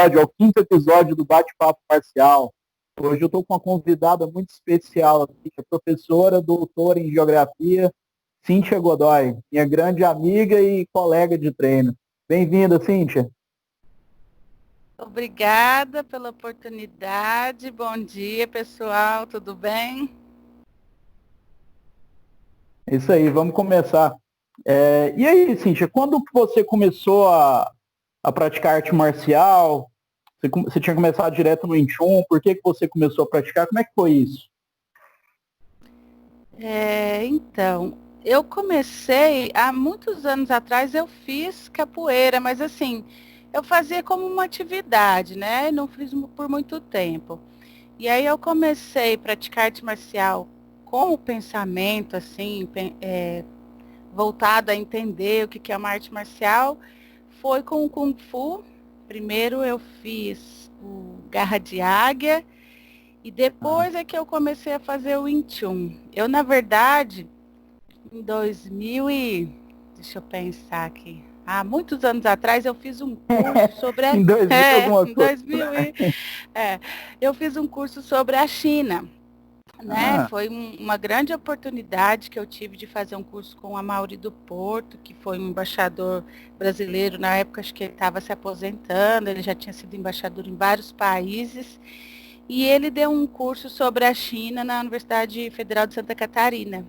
ao quinto episódio do Bate-Papo Parcial. Hoje eu estou com uma convidada muito especial aqui, que é professora, doutora em Geografia, Cíntia Godoy, minha grande amiga e colega de treino. Bem-vinda, Cíntia. Obrigada pela oportunidade. Bom dia, pessoal, tudo bem? É isso aí, vamos começar. E aí, Cíntia, quando que você começou a praticar arte marcial? Você tinha começado direto no Wing Chun, por que você começou a praticar? Como é que foi isso? Então, eu comecei há muitos anos atrás, eu fiz capoeira, mas assim, eu fazia como uma atividade, né? Não fiz por muito tempo. E aí eu comecei a praticar arte marcial com o pensamento, assim, voltado a entender o que é uma arte marcial, foi com o Kung Fu. Primeiro eu fiz o Garra de Águia e depois é que eu comecei a fazer o Wing Chun. Eu, na verdade, em 2000 e... deixa eu pensar aqui. Há muitos anos atrás eu fiz um curso sobre a... Em 2000 alguma em coisa. 2000 e... eu fiz um curso sobre a China. Né? Ah, Foi uma grande oportunidade que eu tive de fazer um curso com a Mauri do Porto, que foi um embaixador brasileiro, na época acho que ele estava se aposentando, ele já tinha sido embaixador em vários países, e ele deu um curso sobre a China na Universidade Federal de Santa Catarina.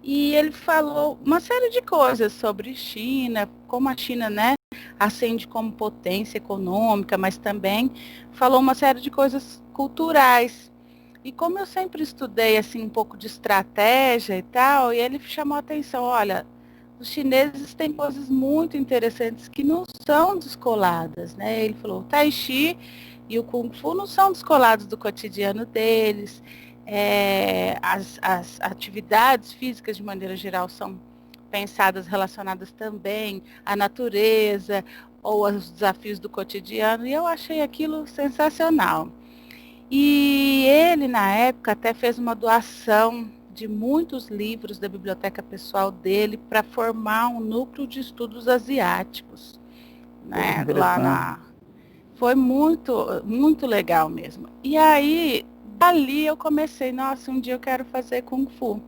E ele falou uma série de coisas sobre China, como a China, né, ascende como potência econômica, mas também falou uma série de coisas culturais. E como eu sempre estudei assim um pouco de estratégia e tal, e ele chamou a atenção, olha, os chineses têm coisas muito interessantes que não são descoladas, né? Ele falou, o Tai Chi e o Kung Fu não são descolados do cotidiano deles, as atividades físicas de maneira geral são pensadas relacionadas também à natureza ou aos desafios do cotidiano, e eu achei aquilo sensacional. E ele, na época, até fez uma doação de muitos livros da biblioteca pessoal dele para formar um núcleo de estudos asiáticos, pô, que né? Lá interessante. na... Foi muito, muito legal mesmo. E aí, dali eu comecei, nossa, um dia eu quero fazer Kung Fu.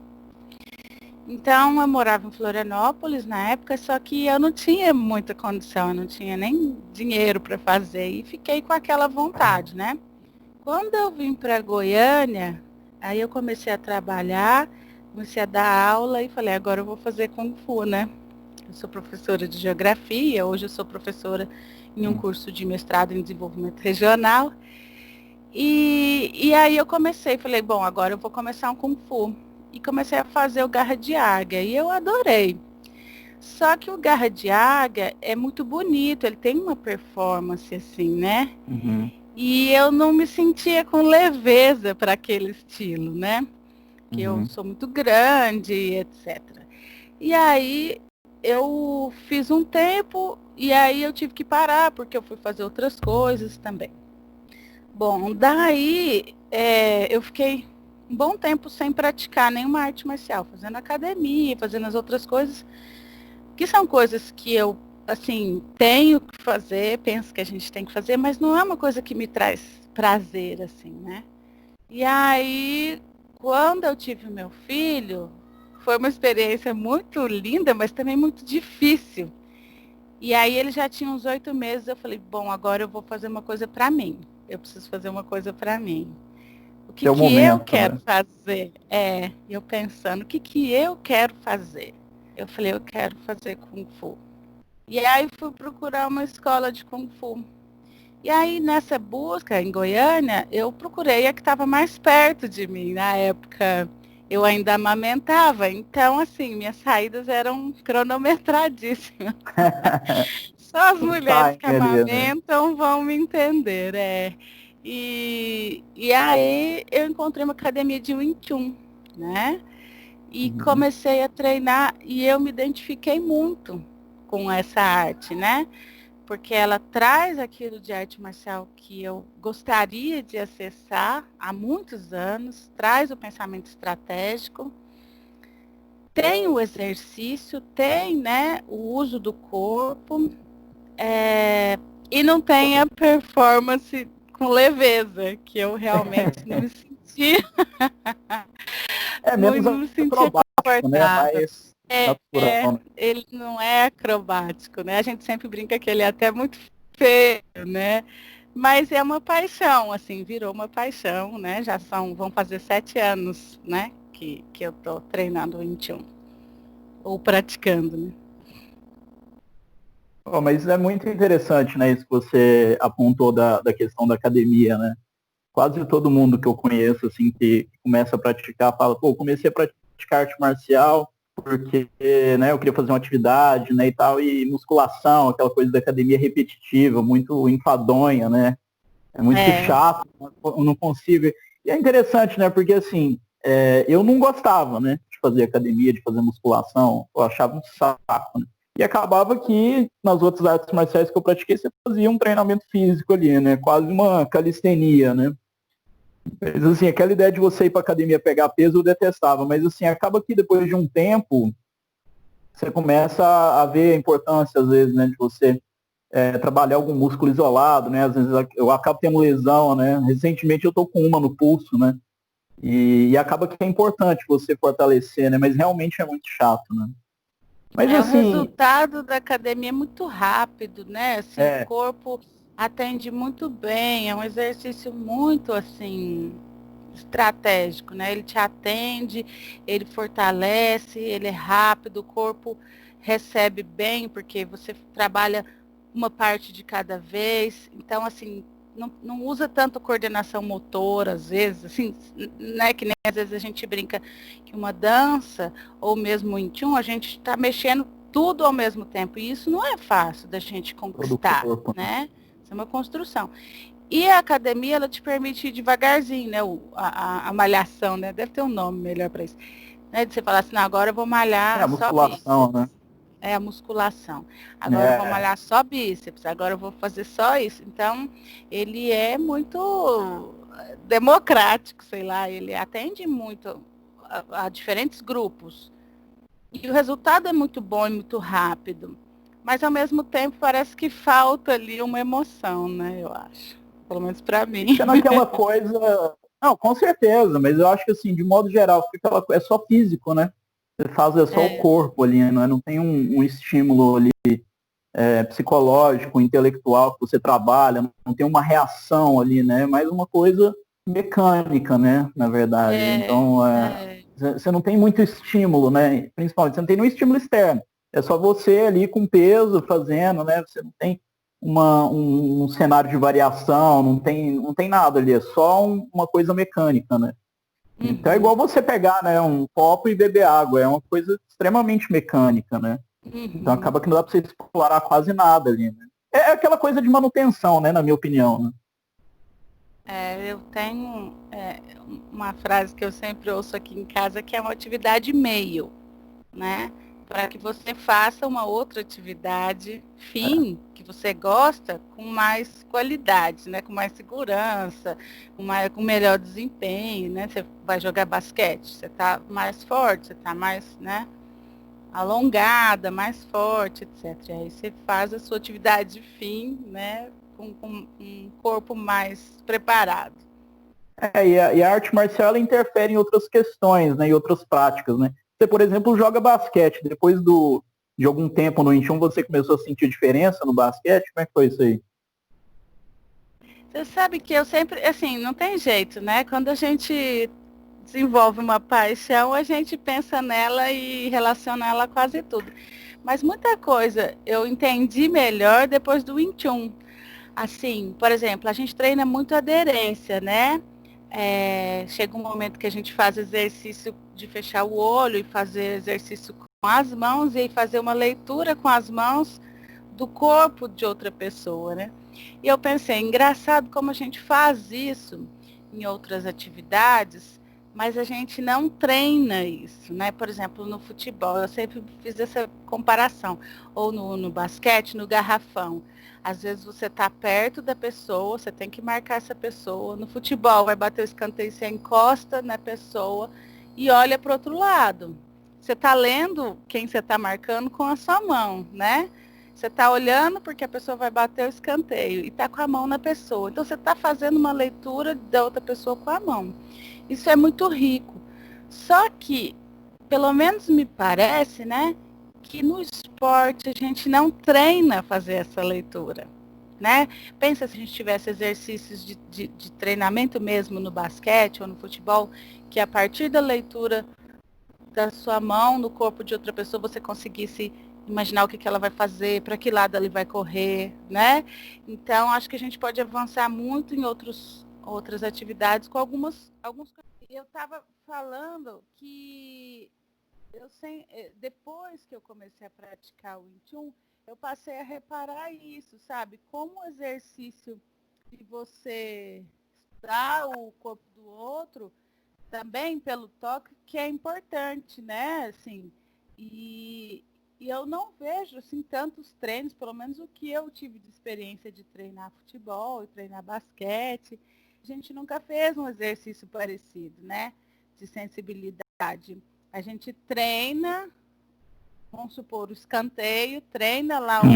Então, eu morava em Florianópolis na época, só que eu não tinha muita condição, eu não tinha nem dinheiro para fazer, e fiquei com aquela vontade, né? Quando eu vim para Goiânia, aí eu comecei a trabalhar, comecei a dar aula e falei, agora eu vou fazer Kung Fu, né? Eu sou professora de geografia, hoje eu sou professora em um curso de mestrado em desenvolvimento regional. E aí eu comecei, falei, bom, agora eu vou começar um Kung Fu. E comecei a fazer o Garra de Águia, e eu adorei. Só que o Garra de Águia é muito bonito, ele tem uma performance assim, né? Uhum, E eu não me sentia com leveza para aquele estilo, né? Que eu uhum. sou muito grande, etc. E aí eu fiz um tempo e aí eu tive que parar porque eu fui fazer outras coisas também. Bom, daí eu fiquei um bom tempo sem praticar nenhuma arte marcial, fazendo academia, fazendo as outras coisas, que são coisas que eu, assim, tenho que fazer, penso que a gente tem que fazer, mas não é uma coisa que me traz prazer, assim, né? E aí, quando eu tive meu filho, foi uma experiência muito linda, mas também muito difícil. E aí ele já tinha uns 8 meses, eu falei, bom, agora eu vou fazer uma coisa para mim. Eu preciso fazer uma coisa para mim. O que Seu que eu momento, quero né? fazer? Eu pensando, o que que eu quero fazer? Eu falei, eu quero fazer Kung Fu. E aí fui procurar uma escola de Kung Fu. E aí, nessa busca em Goiânia, eu procurei a que estava mais perto de mim. Na época, eu ainda amamentava. Então, assim, minhas saídas eram cronometradíssimas. Só as Um mulheres que time ali, né? amamentam vão me entender, E aí, eu encontrei uma academia de Wing Chun, né? E Uhum. comecei a treinar e eu me identifiquei muito com essa arte, né? Porque ela traz aquilo de arte marcial que eu gostaria de acessar há muitos anos, traz o pensamento estratégico, tem o exercício, tem, né, o uso do corpo, E não tem a performance com leveza, que eu realmente não me senti, É não, menos não me sentia acrobático, né? confortável. Mais natural, né? Ele não é acrobático, né? A gente sempre brinca que ele é até muito feio, né? Mas é uma paixão, assim, virou uma paixão, né? Vão fazer 7 anos, né? Que eu tô treinando o 21, ou praticando, né? Oh, mas é muito interessante, né, isso que você apontou da questão da academia, né? Quase todo mundo que eu conheço, assim, que começa a praticar, fala, pô, comecei a praticar arte marcial porque, né, eu queria fazer uma atividade, né, e tal, e musculação, aquela coisa da academia repetitiva, muito enfadonha, né? É muito É, chato, eu não consigo. E é interessante, né, porque, assim, eu não gostava, né, de fazer academia, de fazer musculação, eu achava um saco, né? E acabava que nas outras artes marciais que eu pratiquei, você fazia um treinamento físico ali, né? Quase uma calistenia, né? Mas, assim, aquela ideia de você ir para academia pegar peso eu detestava, mas, assim, acaba que depois de um tempo, você começa a ver a importância, às vezes, né, de você trabalhar algum músculo isolado, né? Às vezes eu acabo tendo lesão, né? Recentemente eu tô com uma no pulso, né? E acaba que é importante você fortalecer, né? Mas realmente é muito chato, né? Mas o assim, resultado da academia é muito rápido, né? Assim, o é, corpo atende muito bem, é um exercício muito, assim, estratégico, né? Ele te atende, ele fortalece, ele é rápido, o corpo recebe bem, porque você trabalha uma parte de cada vez. Então, assim, não usa tanto coordenação motora, às vezes, assim, né? Que nem às vezes a gente brinca que uma dança, ou mesmo em tchum, a gente está mexendo tudo ao mesmo tempo. E isso não é fácil da gente todo o conquistar, corpo, né? né? Isso é uma construção. E a academia, ela te permite ir devagarzinho, né? A malhação, né? Deve ter um nome melhor para isso. Né? De você falar assim, não, agora eu vou É a malhar só musculação, né? bíceps. É a musculação. Agora eu vou É, malhar só bíceps, agora eu vou fazer só isso. Então, ele é muito democrático, sei lá, ele atende muito a diferentes grupos. E o resultado é muito bom e muito rápido. Mas ao mesmo tempo parece que falta ali uma emoção, né? Eu acho. Pelo menos para mim. fica naquela coisa. Não, com certeza, mas eu acho que assim, de modo geral, fica aquela coisa, é só físico, né? Você faz é só o É, corpo ali, né? Não tem um estímulo ali psicológico, intelectual que você trabalha, não tem uma reação ali, né? É mais uma coisa mecânica, né? Na verdade. é, Então, é. você não tem muito estímulo, né? Principalmente, você não tem nenhum estímulo externo. É só você ali com peso fazendo, né? Você não tem um cenário de variação, não tem nada ali, é só uma coisa mecânica, né? Então é Uhum, igual você pegar, né, um copo e beber água, é uma coisa extremamente mecânica, né? Então uhum. acaba que não dá para você explorar quase nada ali, né? É aquela coisa de manutenção, né, na minha opinião, né? Eu tenho uma frase que eu sempre ouço aqui em casa, que é uma atividade meio, né? Para que você faça uma outra atividade fim que você gosta com mais qualidade, né? Com mais segurança, com melhor desempenho, né? Você vai jogar basquete, você está mais forte, você está mais, né? Alongada, mais forte, etc. E aí você faz a sua atividade fim, né? Com um corpo mais preparado. E a arte marcial ela interfere em outras questões, né, em outras práticas, né? Você, por exemplo, joga basquete, depois de algum tempo no 21 você começou a sentir diferença no basquete? Como é que foi isso aí? Você sabe que eu sempre, assim, não tem jeito, né? Quando a gente desenvolve uma paixão, a gente pensa nela e relaciona ela a quase tudo. Mas muita coisa eu entendi melhor depois do 21. Assim, por exemplo, a gente treina muito aderência, né? Chega um momento que a gente faz exercício de fechar o olho e fazer exercício com as mãos e fazer uma leitura com as mãos do corpo de outra pessoa, né? E eu pensei, engraçado como a gente faz isso em outras atividades, mas a gente não treina isso, né? Por exemplo, no futebol, eu sempre fiz essa comparação, ou no basquete, no garrafão. Às vezes você está perto da pessoa, você tem que marcar essa pessoa. No futebol, vai bater o escanteio, você encosta na pessoa e olha para o outro lado. Você está lendo quem você está marcando com a sua mão, né? Você está olhando porque a pessoa vai bater o escanteio e está com a mão na pessoa. Então, você está fazendo uma leitura da outra pessoa com a mão. Isso é muito rico. Só que, pelo menos me parece, né, que no esporte a gente não treina a fazer essa leitura. Né? Pensa se a gente tivesse exercícios de treinamento mesmo no basquete ou no futebol, que a partir da leitura da sua mão no corpo de outra pessoa você conseguisse imaginar o que ela vai fazer, para que lado ele vai correr, né? Então, acho que a gente pode avançar muito em outras atividades com alguns. Eu estava falando que depois que eu comecei a praticar o Wing Chun, eu passei a reparar isso, sabe? Como o exercício de você estudar o corpo do outro, também pelo toque, que é importante, né? Assim, e, e eu não vejo assim tantos treinos, pelo menos o que eu tive de experiência de treinar futebol e treinar basquete. A gente nunca fez um exercício parecido, né? De sensibilidade. A gente treina, vamos supor, o escanteio, treina lá o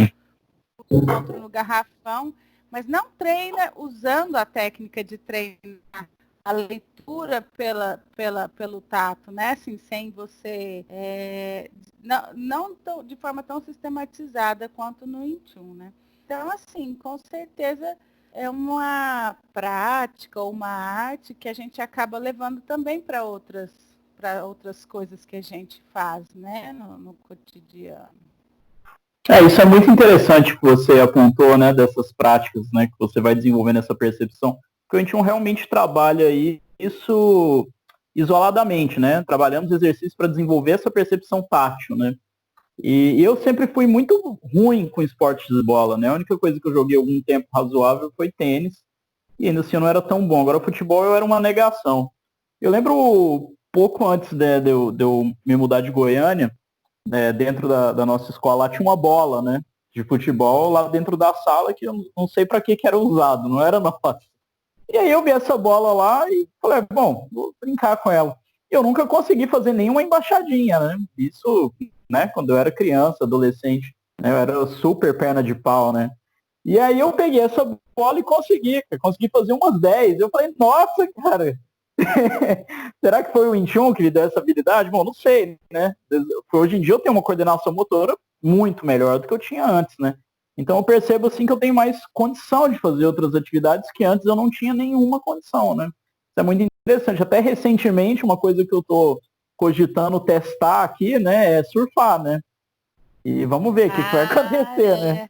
encontro no garrafão, mas não treina usando a técnica de treinar a leitura pelo tato, né? Assim, sem você, não de forma tão sistematizada quanto no Wing Chun, né? Então, assim, com certeza é uma prática ou uma arte que a gente acaba levando também para outras coisas que a gente faz, né, no cotidiano. Isso é muito interessante que você apontou, né, dessas práticas, né, que você vai desenvolvendo essa percepção, porque a gente não realmente trabalha isso isoladamente, né, trabalhamos exercícios para desenvolver essa percepção tátil, né, e eu sempre fui muito ruim com esportes de bola, né, a única coisa que eu joguei algum tempo razoável foi tênis, e ainda assim eu não era tão bom, agora futebol eu era uma negação. Eu lembro pouco antes de eu me mudar de Goiânia, dentro da nossa escola, lá tinha uma bola, né, de futebol lá dentro da sala que eu não sei para que era usado, não era nossa. E aí eu vi essa bola lá e falei, bom, vou brincar com ela. Eu nunca consegui fazer nenhuma embaixadinha, né? Isso, né, quando eu era criança, adolescente, né, eu era super perna de pau, né? E aí eu peguei essa bola e consegui fazer umas 10. Eu falei, nossa, cara, será que foi o Wing Chun que lhe deu essa habilidade? Bom, não sei, né? Hoje em dia eu tenho uma coordenação motora muito melhor do que eu tinha antes, né? Então eu percebo assim que eu tenho mais condição de fazer outras atividades que antes eu não tinha nenhuma condição, né? Isso é muito interessante. Até recentemente, uma coisa que eu tô cogitando testar aqui, né, é surfar, né? E vamos ver o que vai acontecer, né?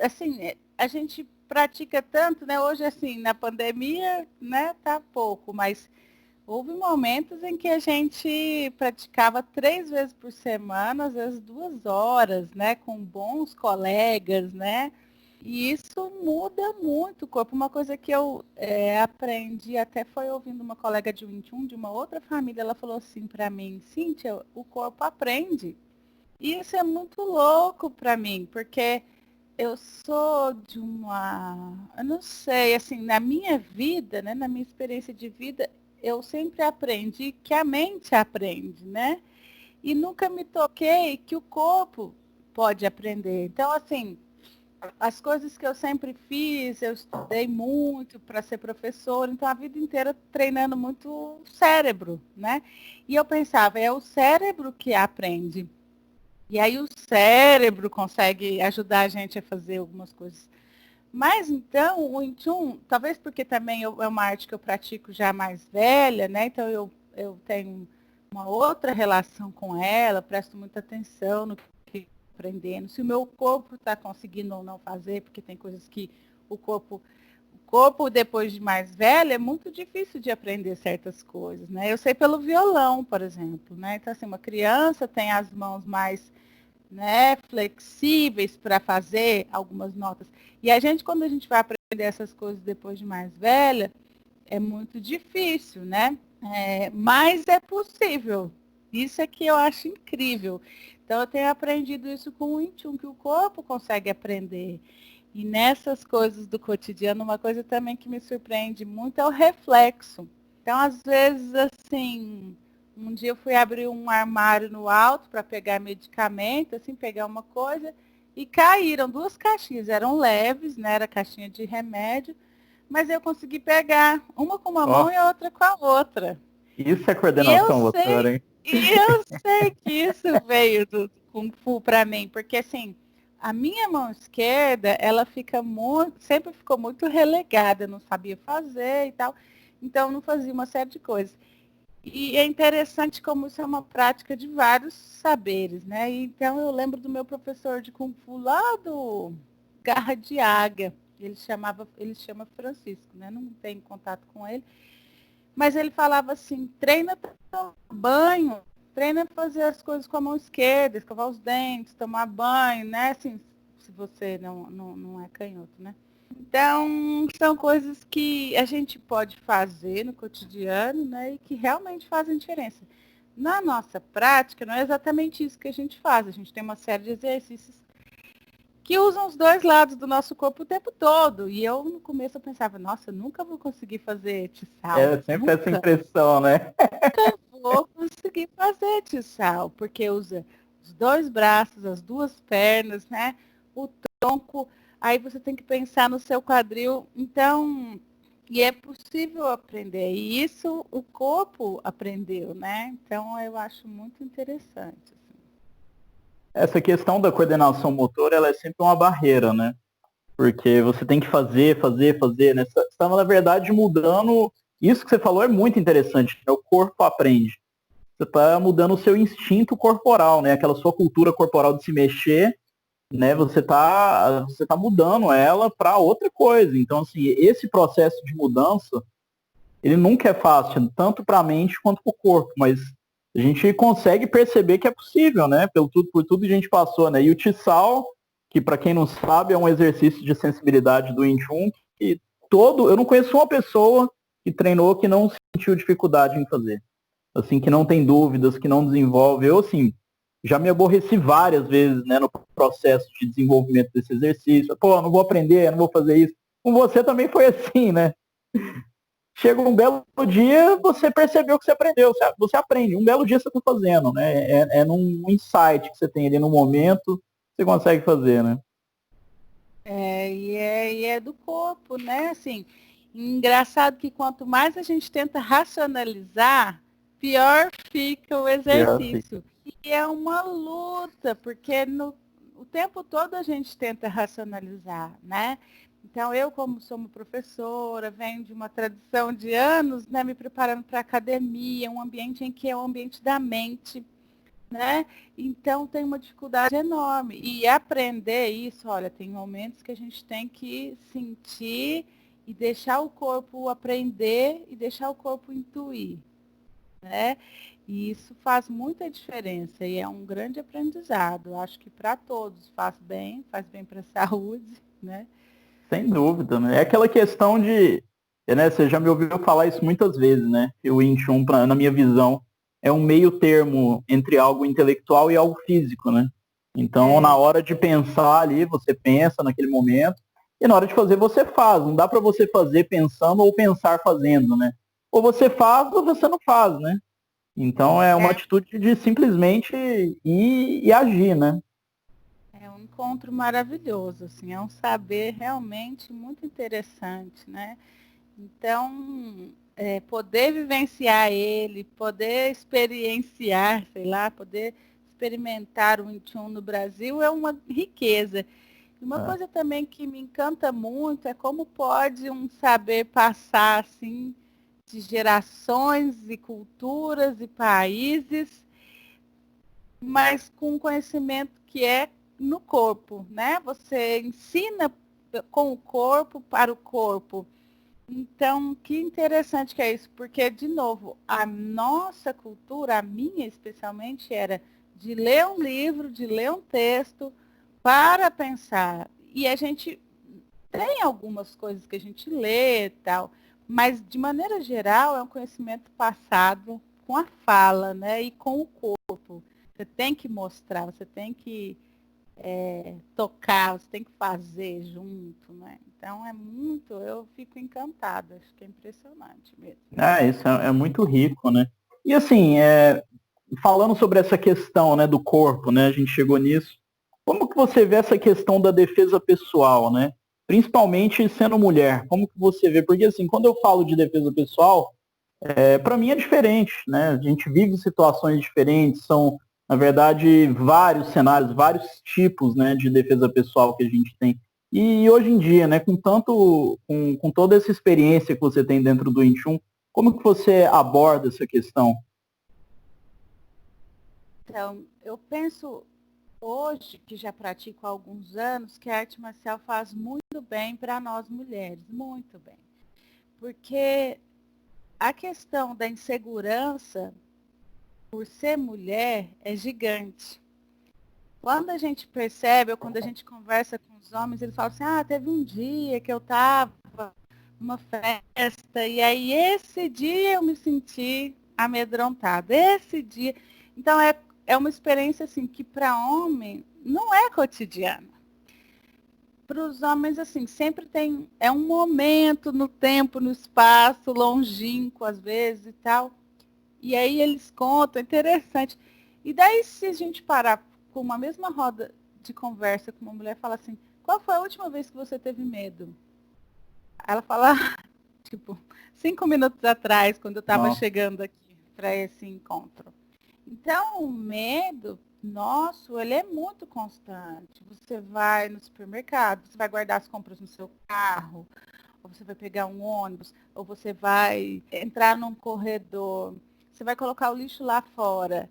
Assim, a gente pratica tanto, né? Hoje, assim, na pandemia, né, tá pouco, mas houve momentos em que a gente praticava 3 vezes por semana, às vezes 2 horas, né, com bons colegas, né? E isso muda muito o corpo. Uma coisa que eu aprendi, até foi ouvindo uma colega de Wing Chun, de uma outra família, ela falou assim para mim, Cíntia, o corpo aprende. E isso é muito louco para mim, porque eu sou eu não sei, assim, na minha vida, né, na minha experiência de vida, eu sempre aprendi que a mente aprende, né? E nunca me toquei que o corpo pode aprender. Então, assim, as coisas que eu sempre fiz, eu estudei muito para ser professora, então a vida inteira treinando muito o cérebro, né? E eu pensava, é o cérebro que aprende. E aí o cérebro consegue ajudar a gente a fazer algumas coisas. Mas então, o Wing Chun, talvez porque também é uma arte que eu pratico já mais velha, né? Então eu tenho uma outra relação com ela, presto muita atenção no que estou aprendendo. Se o meu corpo está conseguindo ou não fazer, porque tem coisas que o corpo, depois de mais velho, é muito difícil de aprender certas coisas, né? Eu sei pelo violão, por exemplo, né? Então, assim, uma criança tem as mãos mais, né, flexíveis para fazer algumas notas. E a gente, quando a gente vai aprender essas coisas depois de mais velha, é muito difícil, né? Mas é possível. Isso é que eu acho incrível. Então, eu tenho aprendido isso com o Wing Chun, que o corpo consegue aprender. E nessas coisas do cotidiano, uma coisa também que me surpreende muito é o reflexo. Então, às vezes, assim, Um dia eu fui abrir um armário no alto para pegar medicamento, assim, pegar uma coisa, e caíram 2 caixinhas, eram leves, né? Era caixinha de remédio, mas eu consegui pegar uma com uma mão Ó, e a outra com a outra. isso é E eu coordenação motora, sei, hein? que isso veio do Kung Fu para mim, porque assim, a minha mão esquerda, ela fica muito, sempre ficou muito relegada, não sabia fazer e tal, então não fazia uma série de coisas. E é interessante como isso é uma prática de vários saberes, né? Então eu lembro do meu professor de Kung Fu lá do Garra de Águia, ele chama Francisco, né? Não tenho contato com ele, mas ele falava assim, treina tomar banho, treina fazer as coisas com a mão esquerda, escovar os dentes, tomar banho, né? Assim, se você não é canhoto, né? Então, são coisas que a gente pode fazer no cotidiano, né? E que realmente fazem diferença. Na nossa prática, não é exatamente isso que a gente faz. A gente tem uma série de exercícios que usam os 2 lados do nosso corpo o tempo todo. E eu, no começo, eu pensava, nossa, eu nunca vou conseguir fazer tissal. É sempre essa Nunca impressão, né? vou conseguir fazer tissal. Porque usa os 2 braços, as 2 pernas, né? O tronco. Aí você tem que pensar no seu quadril. Então, e é possível aprender. E isso o corpo aprendeu, né? Então, eu acho muito interessante. Assim. Essa questão da coordenação motora, ela é sempre uma barreira, né? Porque você tem que fazer, né? Você está, na verdade, mudando. Isso que você falou é muito interessante, né? O corpo aprende. Você está mudando o seu instinto corporal, né? Aquela sua cultura corporal de se mexer, né? Você tá mudando ela para outra coisa. Então, assim, esse processo de mudança, ele nunca é fácil, tanto para a mente quanto para o corpo, mas a gente consegue perceber que é possível, né? Por tudo que a gente passou, né? E o Tissal, que para quem não sabe, é um exercício de sensibilidade do Wing Chun, que eu não conheço uma pessoa que treinou que não sentiu dificuldade em fazer. Assim, que não tem dúvidas, que não desenvolve. Eu, assim, já me aborreci várias vezes, né, no processo de desenvolvimento desse exercício. Pô, não vou aprender, não vou fazer isso. Com você também foi assim, né? Chega um belo dia, você percebeu que você aprendeu, você aprende. Um belo dia você está fazendo, né? É num insight que você tem ali no momento, você consegue fazer, né? E é do corpo, né? Assim, engraçado que quanto mais a gente tenta racionalizar, pior fica o Já fica. exercício. E é uma luta, porque o tempo todo a gente tenta racionalizar, né? Então, eu, como sou uma professora, venho de uma tradição de anos, né, me preparando para a academia, um ambiente em que é o ambiente da mente, né? Então tem uma dificuldade enorme. E aprender isso, olha, tem momentos que a gente tem que sentir e deixar o corpo aprender e deixar o corpo intuir, né? E isso faz muita diferença e é um grande aprendizado. Eu acho que para todos faz bem para a saúde, né? Sem dúvida, né? É aquela questão de, né, você já me ouviu falar isso muitas vezes, né? Que o Wing Chun, na minha visão, é um meio termo entre algo intelectual e algo físico, né? Então, na É, hora de pensar ali, você pensa naquele momento, e na hora de fazer, você faz. Não dá para você fazer pensando ou pensar fazendo, né? Ou você faz ou você não faz, né? Então, é uma é, atitude de simplesmente ir e agir, né? é um encontro maravilhoso, assim, é um saber realmente muito interessante, né? Então, poder vivenciar ele, poder experienciar, sei lá, poder experimentar o 21 no Brasil é uma riqueza. E uma É. coisa também que me encanta muito é como pode um saber passar assim de gerações e culturas e países, mas com um conhecimento que é no corpo, né? Você ensina com o corpo para o corpo. Então, que interessante que é isso, porque, de novo, a nossa cultura, a minha especialmente, era de ler um livro, de ler um texto para pensar. E a gente tem algumas coisas que a gente lê e tal, mas, de maneira geral, é um conhecimento passado com a fala, né? E com o corpo. Você tem que mostrar, você tem que tocar, você tem que fazer junto, né? Então eu fico encantada, acho que é impressionante mesmo. Isso é muito rico, né? E assim, falando sobre essa questão, né, do corpo, né, a gente chegou nisso, como que você vê essa questão da defesa pessoal, né? Principalmente sendo mulher, como que você vê? Porque assim, quando eu falo de defesa pessoal, para mim é diferente, né? A gente vive situações diferentes, são, na verdade, vários cenários, vários tipos, né, de defesa pessoal que a gente tem. E hoje em dia, né, com toda essa experiência que você tem dentro do 21, como que você aborda essa questão? Então, eu penso hoje, que já pratico há alguns anos, que a arte marcial faz muito bem para nós mulheres, muito bem. Porque a questão da insegurança por ser mulher é gigante. Quando a gente percebe, ou quando a gente conversa com os homens, eles falam assim, teve um dia que eu estava numa festa, e aí esse dia eu me senti amedrontada. Esse dia. Então é uma experiência assim que para homem não é cotidiana. Para os homens, assim, sempre tem. É um momento no tempo, no espaço, longínquo, às vezes e tal. E aí eles contam, interessante. E daí, se a gente parar com uma mesma roda de conversa com uma mulher e falar assim, qual foi a última vez que você teve medo? Ela fala, tipo, 5 minutos atrás, quando eu estava Nossa. chegando aqui para esse encontro. Então, o medo nosso, ele é muito constante. Você vai no supermercado, você vai guardar as compras no seu carro, ou você vai pegar um ônibus, ou você vai entrar num corredor, você vai colocar o lixo lá fora.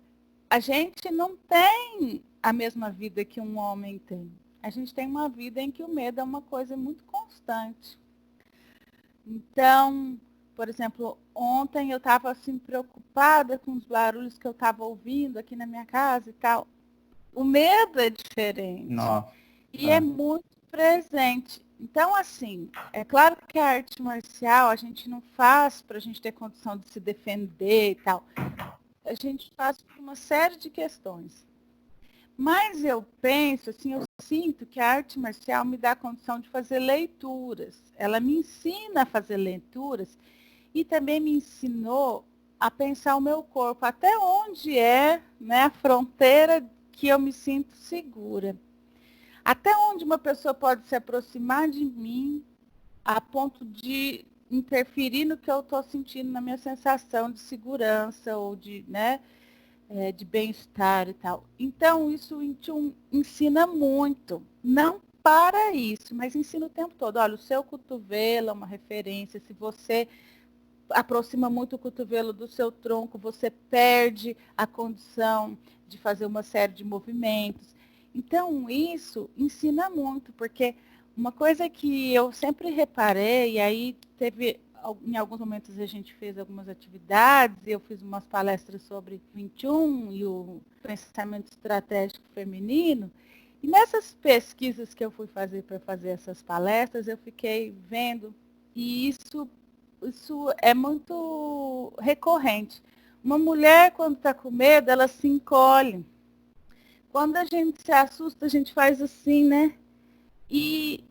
A gente não tem a mesma vida que um homem tem. A gente tem uma vida em que o medo é uma coisa muito constante. Então, por exemplo, ontem eu estava assim preocupada com os barulhos que eu estava ouvindo aqui na minha casa e tal. O medo é diferente Nossa. e é muito presente. Então, assim, é claro que a arte marcial a gente não faz para a gente ter condição de se defender e tal. A gente faz por uma série de questões. Mas eu penso, assim, eu sinto que a arte marcial me dá a condição de fazer leituras. Ela me ensina a fazer leituras e também me ensinou a pensar o meu corpo, até onde é, né, a fronteira que eu me sinto segura. Até onde uma pessoa pode se aproximar de mim a ponto de interferir no que eu estou sentindo, na minha sensação de segurança ou de, né, de bem-estar e tal. Então, isso ensina muito. Não para isso, mas ensina o tempo todo. Olha, o seu cotovelo é uma referência. Se você aproxima muito o cotovelo do seu tronco, você perde a condição de fazer uma série de movimentos. Então, isso ensina muito, porque uma coisa que eu sempre reparei, e aí teve, em alguns momentos a gente fez algumas atividades, eu fiz umas palestras sobre 21 e o pensamento estratégico feminino, e nessas pesquisas que eu fui fazer para fazer essas palestras, eu fiquei vendo, e isso é muito recorrente. Uma mulher, quando está com medo, ela se encolhe. Quando a gente se assusta, a gente faz assim, né? E,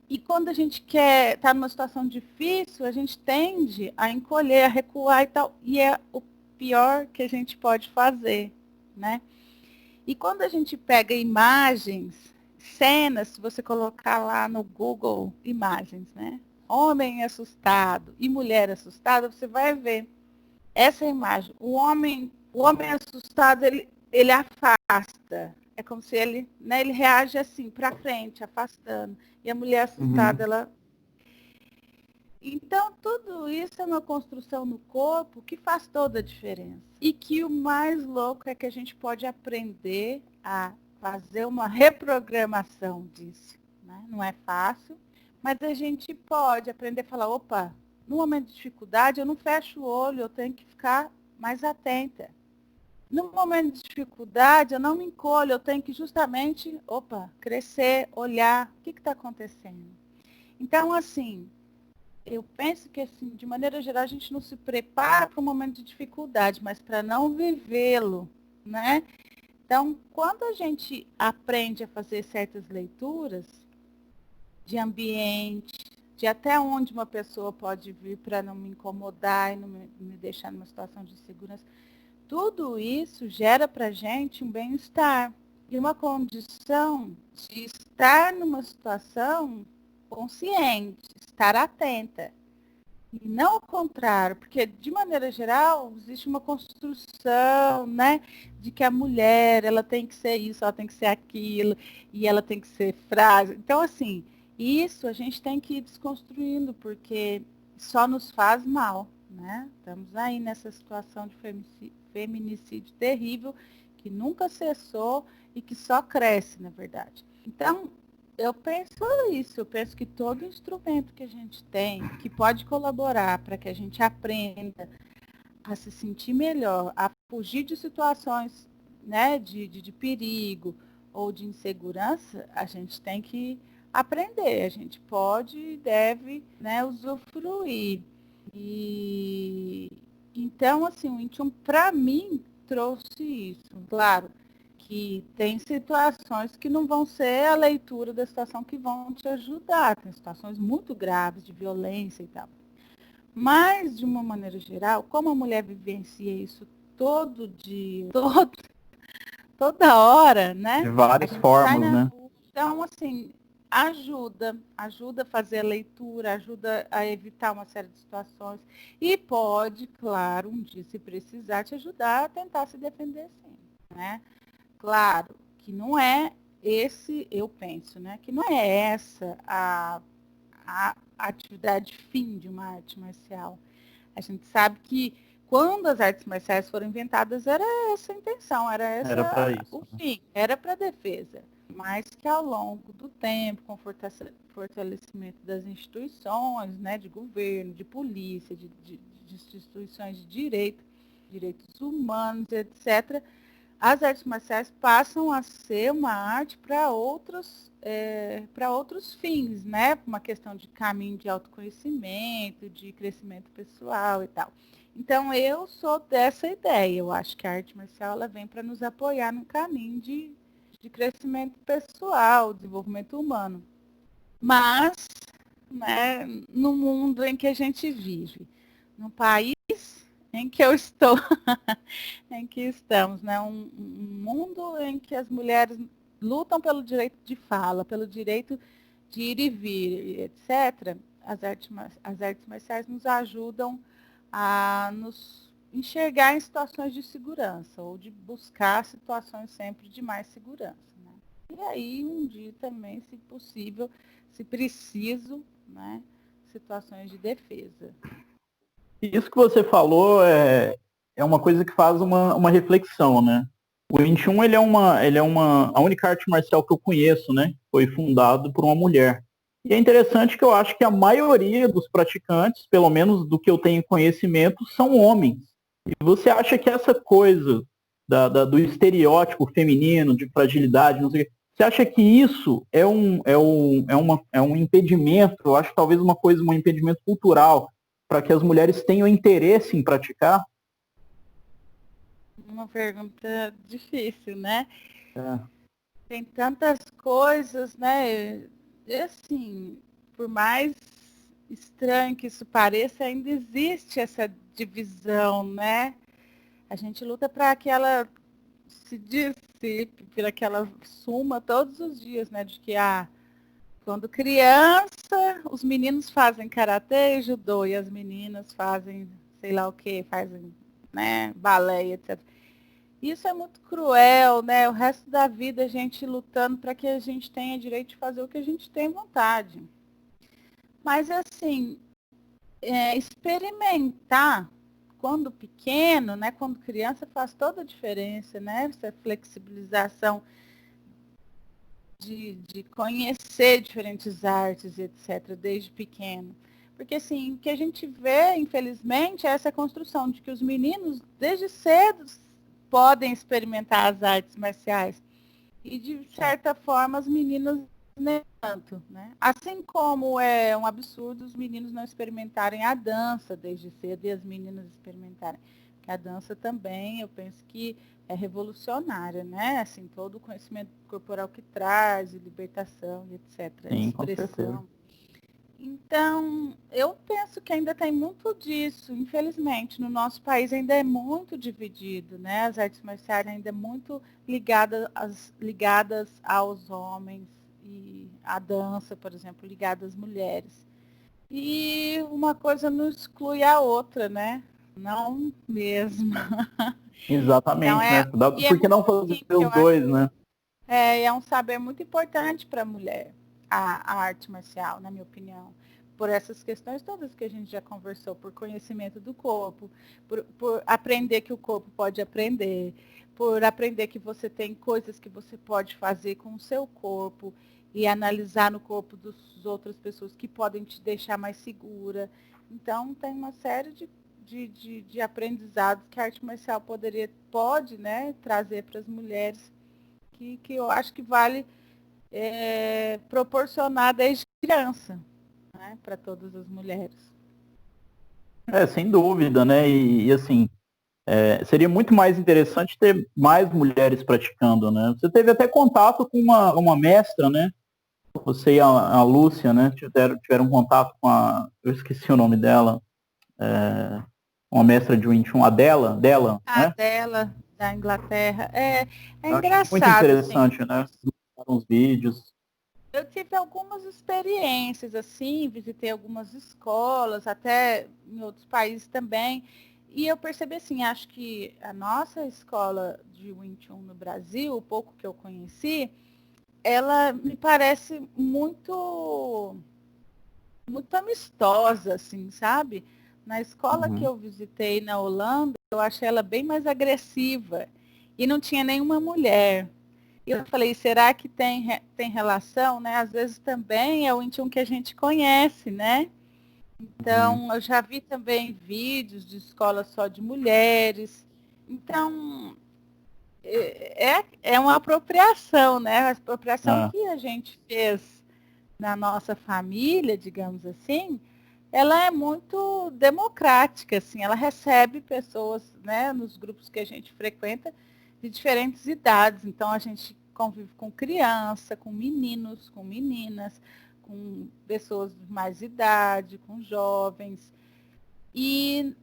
e quando a gente quer estar numa situação difícil, a gente tende a encolher, a recuar e tal. E é o pior que a gente pode fazer, né? E quando a gente pega imagens, cenas, se você colocar lá no Google imagens, né? Homem assustado e mulher assustada, você vai ver essa imagem. O homem assustado, ele afasta. É como se ele, né, ele reage assim, para frente, afastando. E a mulher assustada, Uhum. ela... Então, tudo isso é uma construção no corpo que faz toda a diferença. E que o mais louco é que a gente pode aprender a fazer uma reprogramação disso. Né? Não é fácil, mas a gente pode aprender a falar, opa, no momento de dificuldade eu não fecho o olho, eu tenho que ficar mais atenta. No momento de dificuldade eu não me encolho, eu tenho que justamente, crescer, olhar, o que está acontecendo. Então, assim, eu penso que, assim, de maneira geral, a gente não se prepara para um momento de dificuldade, mas para não vivê-lo, né? Então, quando a gente aprende a fazer certas leituras de ambiente, de até onde uma pessoa pode vir para não me incomodar e não me deixar numa situação de insegurança. Tudo isso gera para a gente um bem-estar e uma condição de estar numa situação consciente, estar atenta. E não o contrário, porque de maneira geral existe uma construção, né, de que a mulher, ela tem que ser isso, ela tem que ser aquilo, e ela tem que ser frágil. Então, assim, isso a gente tem que ir desconstruindo, porque só nos faz mal, né? Estamos aí nessa situação de feminicídio terrível, que nunca cessou e que só cresce, na verdade. Então, eu penso isso, eu penso que todo instrumento que a gente tem, que pode colaborar para que a gente aprenda a se sentir melhor, a fugir de situações, né, de perigo ou de insegurança, a gente tem que aprender, a gente pode e deve, né, usufruir. E então, assim, o Intune, para mim, trouxe isso. Claro, que tem situações que não vão ser a leitura da situação que vão te ajudar. Tem situações muito graves de violência e tal. Mas, de uma maneira geral, como a mulher vivencia isso todo dia, toda hora, né? De A várias gente sai formas, na né? rua. Então, assim, ajuda a fazer a leitura, ajuda a evitar uma série de situações. E pode, claro, um dia, se precisar, te ajudar a tentar se defender sim, né? Claro que não é esse, eu penso, né? Que não é essa a atividade fim de uma arte marcial. A gente sabe que quando as artes marciais foram inventadas, era essa a intenção, era Era para essa isso. o fim, era para defesa. Mas que ao longo do tempo, com o fortalecimento das instituições, né, de governo, de polícia, de instituições de direito, direitos humanos, etc., as artes marciais passam a ser uma arte para outros fins, né? Uma questão de caminho de autoconhecimento, de crescimento pessoal e tal. Então, eu sou dessa ideia. Eu acho que a arte marcial ela vem para nos apoiar no caminho de crescimento pessoal, desenvolvimento humano. Mas, né, no mundo em que a gente vive, no país em que eu estou, em que estamos, né? Um mundo em que as mulheres lutam pelo direito de fala, pelo direito de ir e vir, etc. As artes marciais nos ajudam a nos enxergar em situações de segurança ou de buscar situações sempre de mais segurança. Né? E aí, um dia também, se possível, se preciso, né, situações de defesa. Isso que você falou é uma coisa que faz uma reflexão, né? O 21, a única arte marcial que eu conheço, né? Foi fundado por uma mulher. E é interessante que eu acho que a maioria dos praticantes, pelo menos do que eu tenho conhecimento, são homens. E você acha que essa coisa do estereótipo feminino, de fragilidade, não sei o quê, você acha que isso é um impedimento, eu acho que talvez um impedimento cultural, para que as mulheres tenham interesse em praticar? Uma pergunta difícil, né? É. Tem tantas coisas, né? E assim, por mais estranho que isso pareça, ainda existe essa divisão, né? A gente luta para que ela se dissipe, para que ela suma todos os dias, né? De que quando criança, os meninos fazem karatê e judô, e as meninas fazem sei lá o que, fazem, né, balé, etc. Isso é muito cruel, né? O resto da vida a gente lutando para que a gente tenha direito de fazer o que a gente tem vontade. Mas assim, experimentar quando pequeno, né? Quando criança faz toda a diferença, né? Essa flexibilização de conhecer diferentes artes, etc., desde pequeno. Porque, assim, o que a gente vê, infelizmente, é essa construção de que os meninos, desde cedo, podem experimentar as artes marciais. E, de certa forma, as meninas nem tanto. Né? Assim como é um absurdo os meninos não experimentarem a dança desde cedo e as meninas experimentarem. Porque a dança também, eu penso que é revolucionária, né? Assim, todo o conhecimento corporal que traz, libertação, etc., Sim, com certeza. expressão. Então, eu penso que ainda tem muito disso, infelizmente. No nosso país ainda é muito dividido, né? As artes marciais ainda é muito ligadas aos homens e a dança, por exemplo, ligada às mulheres. E uma coisa não exclui a outra, né? Não mesmo. Então, Exatamente, né? e é Por que muito não fazer bonito, os eu acho. dois, né? É um saber muito importante para a mulher, a arte marcial, na minha opinião. Por essas questões todas que a gente já conversou, por conhecimento do corpo, por aprender que o corpo pode aprender, por aprender que você tem coisas que você pode fazer com o seu corpo e analisar no corpo das outras pessoas que podem te deixar mais segura. Então, tem uma série de aprendizados que a arte marcial pode, né, trazer para as mulheres que eu acho que vale proporcionar desde criança, né, para todas as mulheres. Sem dúvida, né? Assim, seria muito mais interessante ter mais mulheres praticando, né? Você teve até contato com uma mestra, né? Você e a Lúcia, né? Tiveram contato com eu esqueci o nome dela, uma mestra de Wing Chun, dela, A né? dela, da Inglaterra, é Eu achei muito engraçado, assim. interessante, né? Uns vídeos. Eu tive algumas experiências, assim, visitei algumas escolas, até em outros países também, e eu percebi assim, acho que a nossa escola de Wing Chun no Brasil, o pouco que eu conheci, ela me parece muito amistosa, assim, sabe? Na escola que Uhum. eu visitei na Holanda, eu achei ela bem mais agressiva e não tinha nenhuma mulher. E eu falei, será que tem relação, né? Às vezes também é o Intune que a gente conhece, né? Uhum. Então, eu já vi também vídeos de escola só de mulheres. Então, é uma apropriação, né? A apropriação Ah, que a gente fez na nossa família, digamos assim, ela é muito democrática, assim, ela recebe pessoas, né, nos grupos que a gente frequenta de diferentes idades. Então a gente convive com criança, com meninos, com meninas, com pessoas de mais idade, com jovens. E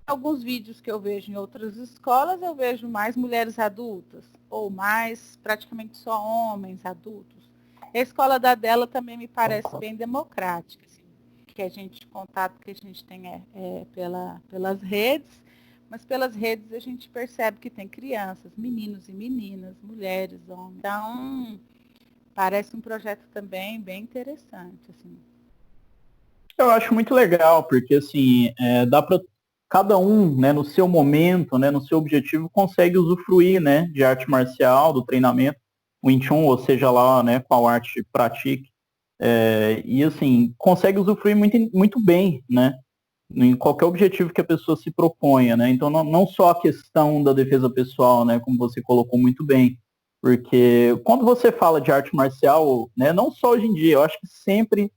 alguns vídeos que eu vejo em outras escolas, eu vejo mais mulheres adultas, ou mais praticamente só homens adultos. A escola dela também me parece bem democrática, assim, que a gente, contato que a gente tem pelas redes, mas pelas redes a gente percebe que tem crianças, meninos e meninas, mulheres, homens. Então, parece um projeto também bem interessante, assim. eu acho muito legal, porque assim, dá para cada um, né, no seu momento, né, no seu objetivo, consegue usufruir, né, de arte marcial, do treinamento, o Wing Chun, ou seja lá, né, qual arte pratique, e assim, consegue usufruir muito, muito bem, né, em qualquer objetivo que a pessoa se proponha, né, então não só a questão da defesa pessoal, né, como você colocou muito bem, porque quando você fala de arte marcial, né, não só hoje em dia, eu acho que sempre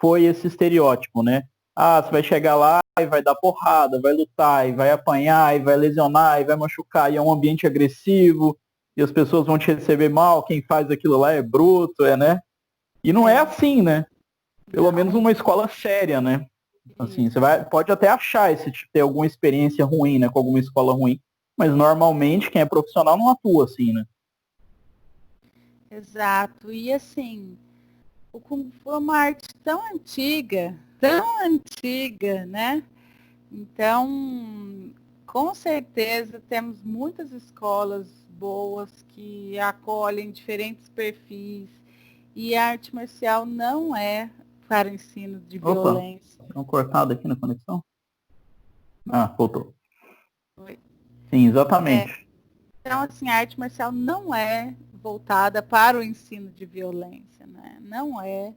foi esse estereótipo, né? Ah, você vai chegar lá e vai dar porrada, vai lutar, e vai apanhar, e vai lesionar, e vai machucar, e é um ambiente agressivo, e as pessoas vão te receber mal, quem faz aquilo lá é bruto, né? E não é assim, né? Pelo menos Não, uma escola séria, né? Assim, isso. pode até achar ter alguma experiência ruim, né, com alguma escola ruim, mas normalmente quem é profissional não atua assim, né? Exato. E assim, o Kung Fu é uma arte tão antiga, né? Então, com certeza temos muitas escolas boas que acolhem diferentes perfis. E a arte marcial não é para ensino de Opa, violência. deu uma cortada aqui na conexão. Ah, voltou. Oi. Sim, exatamente. Então, assim, a arte marcial não é voltada para o ensino de violência, né? Não é.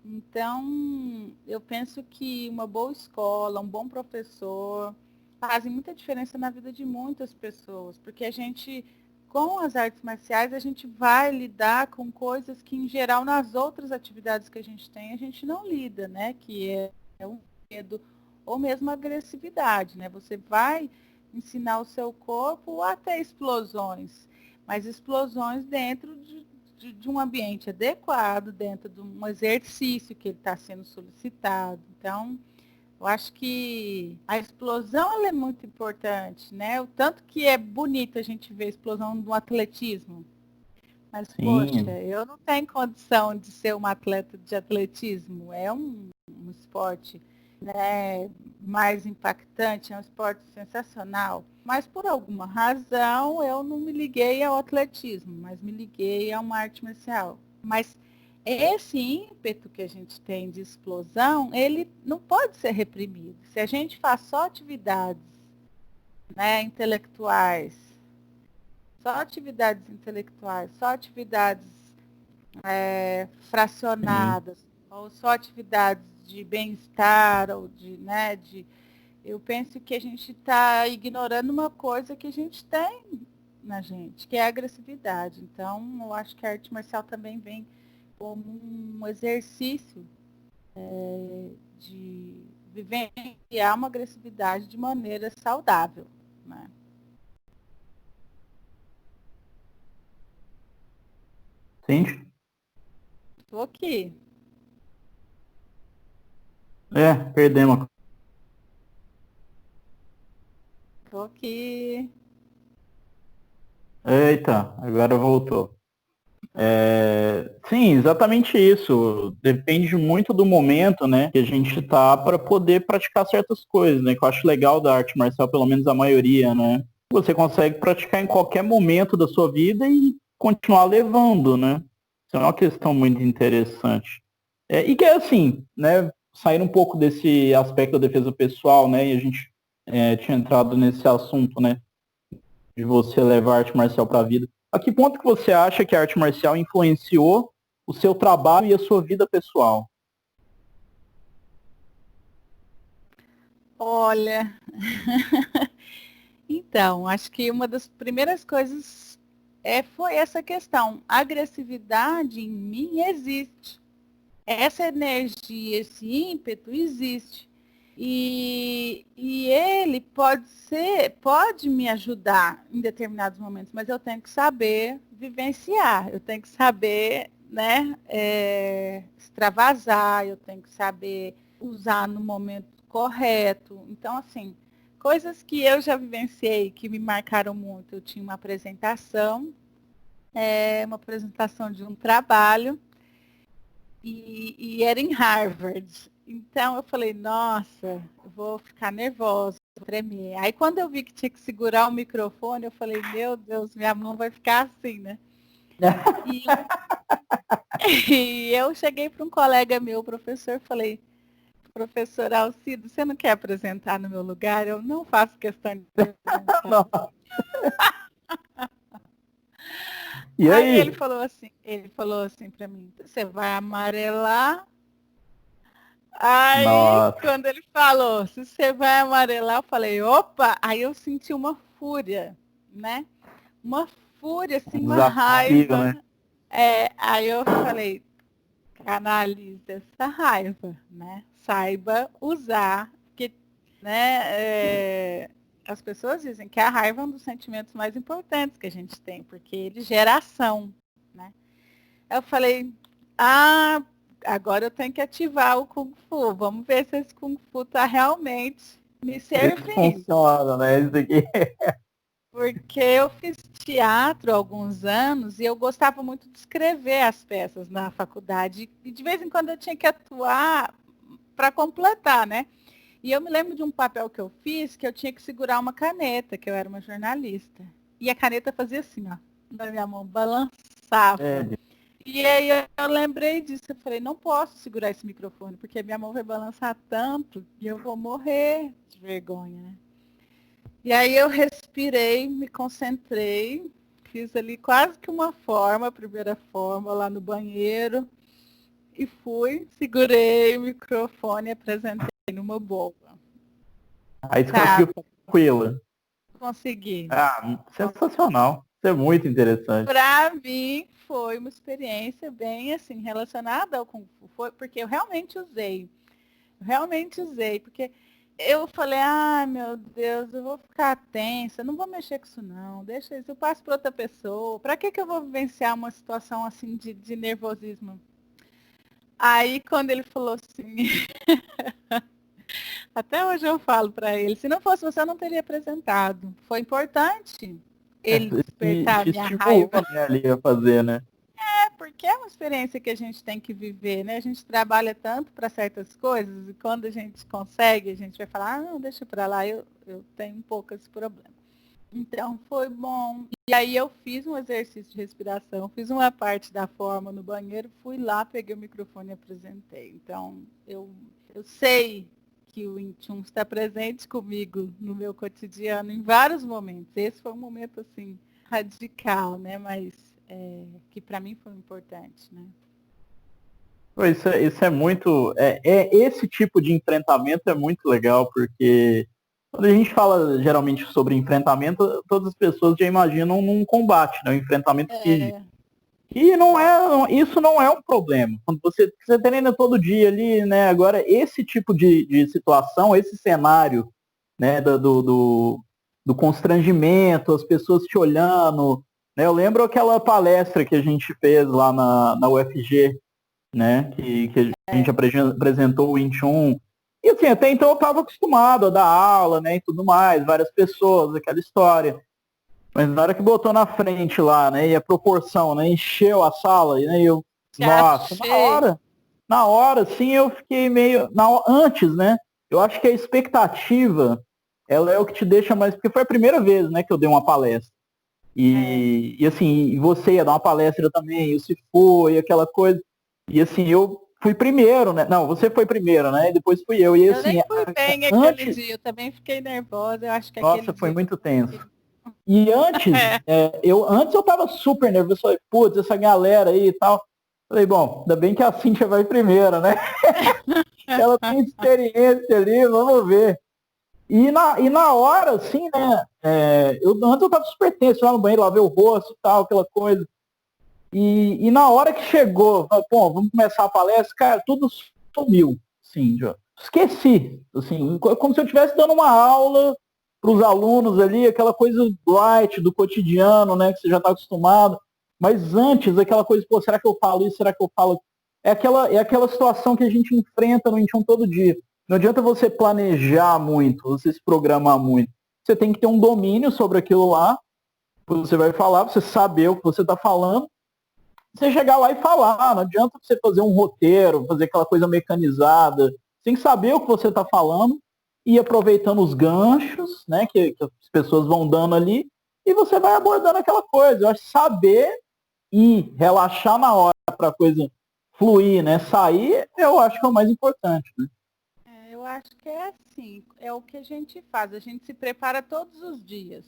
Então, eu penso que uma boa escola, um bom professor, fazem muita diferença na vida de muitas pessoas, porque a gente, com as artes marciais, a gente vai lidar com coisas que, em geral, nas outras atividades que a gente não lida, né? Que é o medo ou mesmo a agressividade, né? Você vai ensinar o seu corpo até explosões, mas explosões dentro de um ambiente adequado, dentro de um exercício que ele está sendo solicitado. Então, eu acho que a explosão ela é muito importante, né? O tanto que é bonito a gente ver a explosão do atletismo. Mas, poxa, Sim, eu não tenho condição de ser uma atleta de atletismo. É um esporte, né, mais impactante, é um esporte sensacional. Mas, por alguma razão, eu não me liguei ao atletismo, mas me liguei a uma arte marcial. Mas esse ímpeto que a gente tem de explosão, ele não pode ser reprimido. Se a gente faz só atividades, né, intelectuais, só atividades sim. fracionadas, ou só atividades de bem-estar, ou eu penso que a gente está ignorando uma coisa que a gente tem na gente, que é a agressividade. Então, eu acho que a arte marcial também vem como um exercício de vivenciar uma agressividade de maneira saudável, né? Sim. Estou aqui. É, perdemos. Estou aqui. Eita, agora voltou. Sim, exatamente isso. Depende muito do momento, né, que a gente tá para poder praticar certas coisas, né? Que eu acho legal da arte marcial, pelo menos a maioria, né? Você consegue praticar em qualquer momento da sua vida e continuar levando, né? Isso é uma questão muito interessante. E que é assim, né? Sair um pouco desse aspecto da defesa pessoal, né? E a gente tinha entrado nesse assunto, né? De você levar a arte marcial para a vida. A que ponto que você acha que a arte marcial influenciou o seu trabalho e a sua vida pessoal? Olha, então, acho que uma das primeiras coisas foi essa questão. A agressividade em mim existe. Essa energia, esse ímpeto existe. E ele pode me ajudar em determinados momentos, mas eu tenho que saber vivenciar, eu tenho que saber, né, extravasar, eu tenho que saber usar no momento correto. Então, assim, coisas que eu já vivenciei, que me marcaram muito. Eu tinha uma apresentação de um trabalho, e era em Harvard. Então eu falei, nossa, eu vou ficar nervosa, vou tremer. Aí quando eu vi que tinha que segurar o microfone, eu falei, meu Deus, minha mão vai ficar assim, né? E, e eu cheguei para um colega meu, professor, falei, professor Alcido, você não quer apresentar no meu lugar? Eu não faço questão de apresentar. Não. E Aí aí? ele falou assim para mim, você vai amarelar. Aí, Nossa, quando ele falou, se você vai amarelar, eu falei, opa! Aí eu senti uma fúria, né? Uma fúria, um assim, uma desafio, raiva. né? Aí eu falei, canalize essa raiva, né? Saiba usar, porque, né, as pessoas dizem que a raiva é um dos sentimentos mais importantes que a gente tem, porque ele gera ação, né? Eu falei, agora eu tenho que ativar o Kung Fu. Vamos ver se esse Kung Fu está realmente me Vê se servindo. funciona, né? Isso aqui. Porque eu fiz teatro há alguns anos e eu gostava muito de escrever as peças na faculdade. E de vez em quando eu tinha que atuar para completar, né? E eu me lembro de um papel que eu fiz que eu tinha que segurar uma caneta, que eu era uma jornalista. E a caneta fazia assim, ó, na minha mão, balançava. É, E aí eu lembrei disso, eu falei, não posso segurar esse microfone, porque minha mão vai balançar tanto e eu vou morrer de vergonha, né? E aí eu respirei, me concentrei, fiz ali quase que uma forma, a primeira forma lá no banheiro, e fui, segurei o microfone e apresentei numa boa. aí você conseguiu Sabe? ficar tranquila. Consegui. Ah, sensacional. Isso é muito interessante. Para mim foi uma experiência bem assim relacionada ao Kung Fu, porque eu realmente usei. Realmente usei, porque eu falei, ai meu Deus, eu vou ficar tensa, não vou mexer com isso não, deixa isso, eu passo para outra pessoa. Para que eu vou vivenciar uma situação assim de nervosismo? Aí quando ele falou assim, até hoje eu falo para ele, se não fosse você eu não teria apresentado. Foi importante ele despertar a Te minha estimulou, raiva. né, ali a fazer, né? É, porque é uma experiência que a gente tem que viver, né? A gente trabalha tanto para certas coisas e quando a gente consegue, a gente vai falar, ah, não, deixa para lá, eu tenho um pouco esse problema. Então foi bom. E aí eu fiz um exercício de respiração, fiz uma parte da forma no banheiro, fui lá, peguei o microfone e apresentei. Então eu sei que o Intune está presente comigo no meu cotidiano em vários momentos. Esse foi um momento assim radical, né? Mas que para mim foi importante, né? Pô, isso é muito. Esse tipo de enfrentamento é muito legal, porque quando a gente fala geralmente sobre enfrentamento, todas as pessoas já imaginam num combate, né? Um enfrentamento físico. É, E isso não é um problema. Quando você treina todo dia ali, né? Agora, esse tipo de situação, esse cenário, né, do constrangimento, as pessoas te olhando, né? Eu lembro aquela palestra que a gente fez lá na UFG, né? Que a gente apresentou o 21. E assim, até então eu estava acostumado a dar aula, né? E tudo mais, várias pessoas, aquela história. Mas na hora que botou na frente lá, né? E a proporção, né? Encheu a sala, né? E eu, já nossa, achei. na hora, assim, eu fiquei meio. Antes, né? Eu acho que a expectativa, ela é o que te deixa mais. Porque foi a primeira vez, né, que eu dei uma palestra. É, E assim, você ia dar uma palestra também, e se foi, aquela coisa. E assim, eu fui primeiro, né? Não, você foi primeiro, né? E depois fui eu. E eu nem assim, fui bem aquele antes, dia, eu também fiquei nervosa. Eu acho que aquele nossa, foi dia. muito tenso. E antes, antes eu tava super nervoso, falei, putz, essa galera aí e tal. Falei, bom, ainda bem que a Cíntia vai primeiro, né? Ela tem experiência ali, vamos ver. E na hora, assim, né? Antes eu tava super tenso lá no banheiro, lavei o rosto e tal, aquela coisa. E na hora que chegou, bom, vamos começar a palestra, cara, tudo sumiu, assim, já. Esqueci, assim, como se eu estivesse dando uma aula para os alunos ali, aquela coisa light do cotidiano, né, que você já está acostumado. Mas antes, aquela coisa, pô, será que eu falo isso? Será que eu falo? É aquela situação que a gente enfrenta no Inchão todo dia. Não adianta você planejar muito, você se programar muito. Você tem que ter um domínio sobre aquilo lá, você vai falar, você saber o que você está falando, você chegar lá e falar. Não adianta você fazer um roteiro, fazer aquela coisa mecanizada. Você tem que saber o que você está falando e ir aproveitando os ganchos, né, que as pessoas vão dando ali, e você vai abordando aquela coisa. Eu acho que saber e relaxar na hora para a coisa fluir, né, sair, eu acho que é o mais importante, né? Eu acho que é assim, é o que a gente faz, a gente se prepara todos os dias,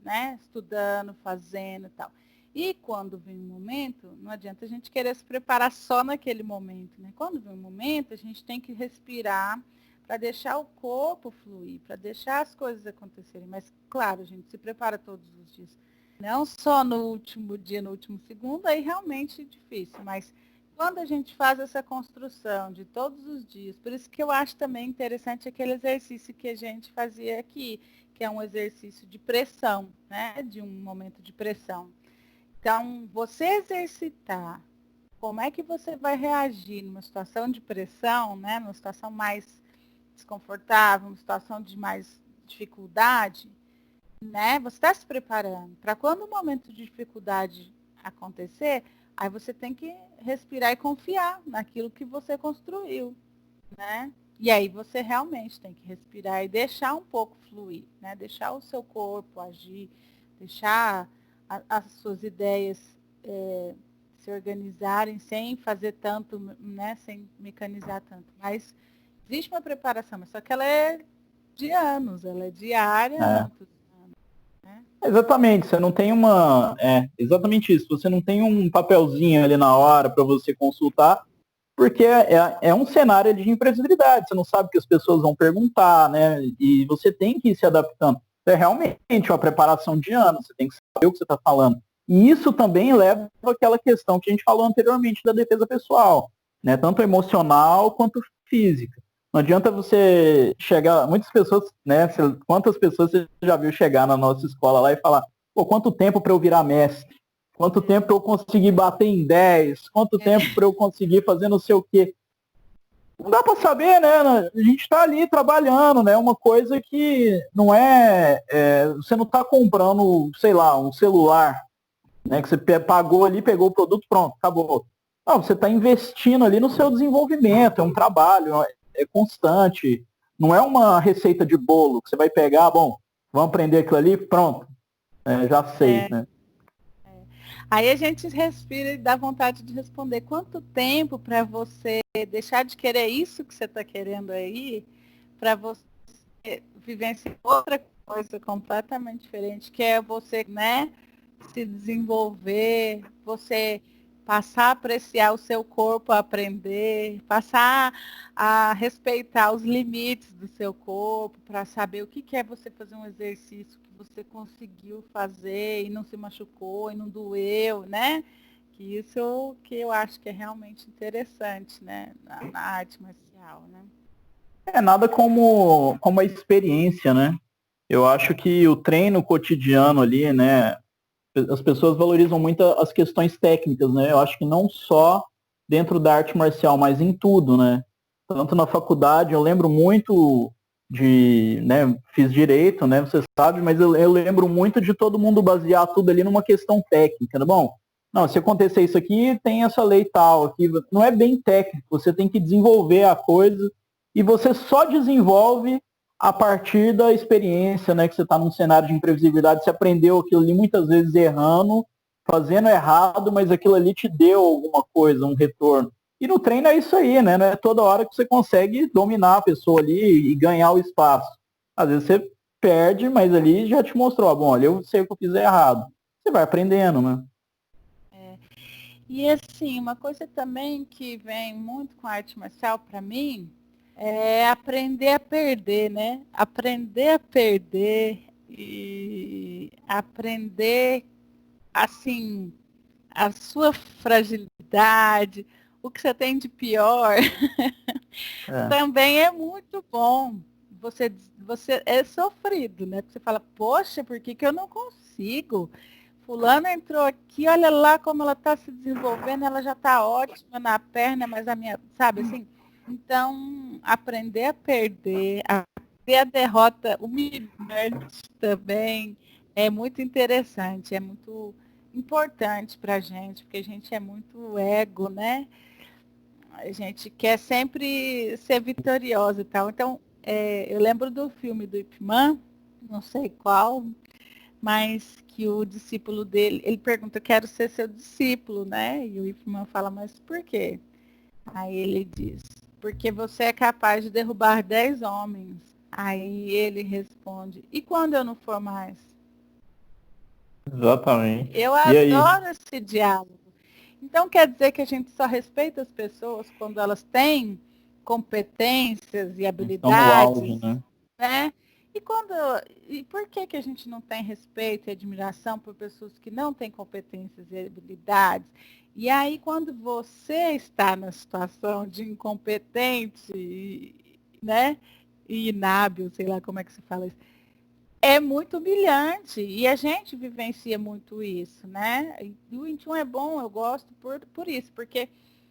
né? Estudando, fazendo e tal. E quando vem um momento, não adianta a gente querer se preparar só naquele momento, né? Quando vem um momento, a gente tem que respirar para deixar o corpo fluir, para deixar as coisas acontecerem. Mas, claro, a gente se prepara todos os dias. Não só no último dia, no último segundo, aí realmente é difícil, mas quando a gente faz essa construção de todos os dias, por isso que eu acho também interessante aquele exercício que a gente fazia aqui, que é um exercício de pressão, né? De um momento de pressão. Então, você exercitar como é que você vai reagir numa situação de pressão, né? Numa situação mais desconfortável, numa situação de mais dificuldade, né? Você está se preparando para quando o momento de dificuldade acontecer, aí você tem que respirar e confiar naquilo que você construiu, né? E aí você realmente tem que respirar e deixar um pouco fluir, né? Deixar o seu corpo agir, deixar as suas ideias se organizarem sem fazer tanto, né? Sem mecanizar tanto. Mas existe uma preparação, mas só que ela é de anos, ela é diária, É. muitos anos, né? Exatamente, você não tem uma. Exatamente isso. Você não tem um papelzinho ali na hora para você consultar, porque é um cenário de imprevisibilidade. Você não sabe o que as pessoas vão perguntar, né? E você tem que ir se adaptando. É realmente uma preparação de anos, você tem que saber o que você está falando. E isso também leva àquela questão que a gente falou anteriormente da defesa pessoal, né? Tanto emocional quanto física. Não adianta você chegar, muitas pessoas, né? Quantas pessoas você já viu chegar na nossa escola lá e falar, pô, quanto tempo para eu virar mestre? Quanto tempo para eu conseguir bater em 10? Quanto tempo para eu conseguir fazer não sei o quê? Não dá para saber, né? A gente está ali trabalhando, né? Uma coisa que não você não está comprando, sei lá, um celular, né? Que você pagou ali, pegou o produto, pronto, acabou. Não, você está investindo ali no seu desenvolvimento, é um trabalho, é constante. Não é uma receita de bolo que você vai pegar, bom, vamos aprender aquilo ali, pronto, já sei, né? Aí a gente respira e dá vontade de responder. Quanto tempo para você deixar de querer isso que você está querendo aí, para você vivenciar outra coisa completamente diferente, que é você, né, se desenvolver, você passar a apreciar o seu corpo, a aprender, passar a respeitar os limites do seu corpo, para saber o que é você fazer um exercício que você conseguiu fazer e não se machucou e não doeu, né? Que isso que eu acho que é realmente interessante, né, na arte marcial, né? É nada como a experiência, né? Eu acho que o treino cotidiano ali, né? As pessoas valorizam muito as questões técnicas, né? Eu acho que não só dentro da arte marcial, mas em tudo, né? Tanto na faculdade, eu lembro muito né? Fiz direito, né? Você sabe, mas eu lembro muito de todo mundo basear tudo ali numa questão técnica, né? Bom, não, se acontecer isso aqui, tem essa lei tal, aqui não é bem técnico, você tem que desenvolver a coisa e você só desenvolve a partir da experiência, né, que você está num cenário de imprevisibilidade, você aprendeu aquilo ali muitas vezes errando, fazendo errado, mas aquilo ali te deu alguma coisa, um retorno. E no treino é isso aí, né? Não é toda hora que você consegue dominar a pessoa ali e ganhar o espaço. Às vezes você perde, mas ali já te mostrou, bom, olha, eu sei o que eu fiz errado. Você vai aprendendo, né? E assim, uma coisa também que vem muito com a arte marcial para mim é aprender a perder, né? Aprender a perder e aprender, assim, a sua fragilidade, o que você tem de pior, também é muito bom. Você é sofrido, né? Você fala, poxa, por que eu não consigo? Fulano entrou aqui, olha lá como ela está se desenvolvendo, ela já está ótima na perna, mas a minha, sabe assim? Então, aprender a perder, a ter a derrota humilhante também é muito interessante, é muito importante para a gente, porque a gente é muito ego, né? A gente quer sempre ser vitoriosa e tal. Então, eu lembro do filme do Ip Man, não sei qual, mas que o discípulo dele, ele pergunta, quero ser seu discípulo, né? E o Ip Man fala, mas por quê? Aí ele diz, porque você é capaz de derrubar 10 homens. Aí ele responde, e quando eu não for mais? Exatamente. Eu E aí? adoro esse diálogo. Então quer dizer que a gente só respeita as pessoas quando elas têm competências e Estão no auge, habilidades, né? né? E quando e por que a gente não tem respeito e admiração por pessoas que não têm competências e habilidades? E aí quando você está na situação de incompetente, né? E inábil, sei lá como é que se fala isso, é muito humilhante e a gente vivencia muito isso, né? E o 21 é bom, eu gosto por isso, porque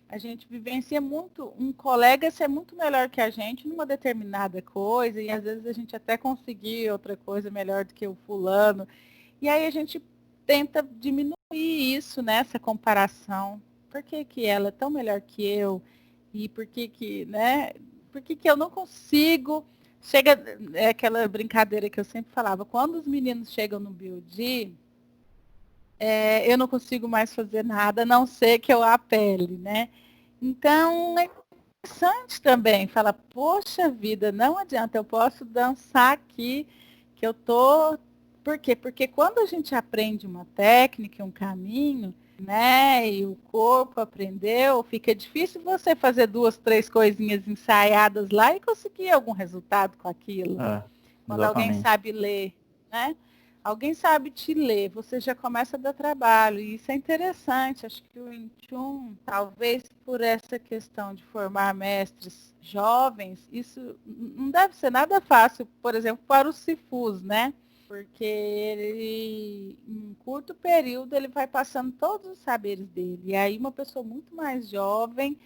a gente vivencia muito, um colega ser muito melhor que a gente numa determinada coisa, e às vezes a gente até conseguir outra coisa melhor do que o fulano, e aí a gente tenta diminuir isso, né, essa comparação. Por que que ela é tão melhor que eu? E por que que, né, por que que eu não consigo? Chega, é aquela brincadeira que eu sempre falava, quando os meninos chegam no BioD, eu não consigo mais fazer nada, a não ser que eu apele, né? Então, é interessante também, fala, poxa vida, não adianta, eu posso dançar aqui, que eu tô... Por quê? Porque quando a gente aprende uma técnica, um caminho, né, e o corpo aprendeu, fica difícil você fazer 2, 3 coisinhas ensaiadas lá e conseguir algum resultado com aquilo. É, Quando alguém exatamente. sabe ler, né? alguém sabe te ler, você já começa a dar trabalho. E isso é interessante. Acho que o Wing Chun, talvez por essa questão de formar mestres jovens, isso não deve ser nada fácil, por exemplo, para os Sifus, né? Porque ele, em um curto período, ele vai passando todos os saberes dele. E aí uma pessoa muito mais jovem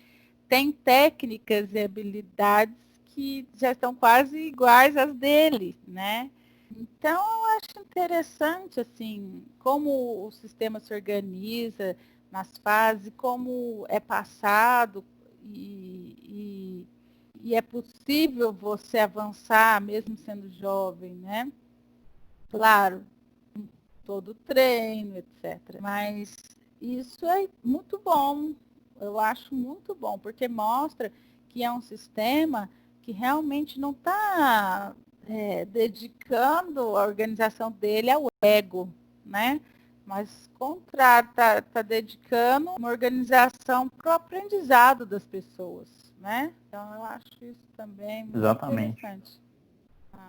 tem técnicas e habilidades que já estão quase iguais às dele, né? Então, eu acho interessante, assim, como o sistema se organiza nas fases, como é passado e é possível você avançar mesmo sendo jovem, né? Claro, todo treino, etc. Mas isso é muito bom, eu acho muito bom, porque mostra que é um sistema que realmente não está dedicando a organização dele ao ego, né? Mas, contrário, está dedicando uma organização para o aprendizado das pessoas, né? Então, eu acho isso também muito Exatamente. interessante.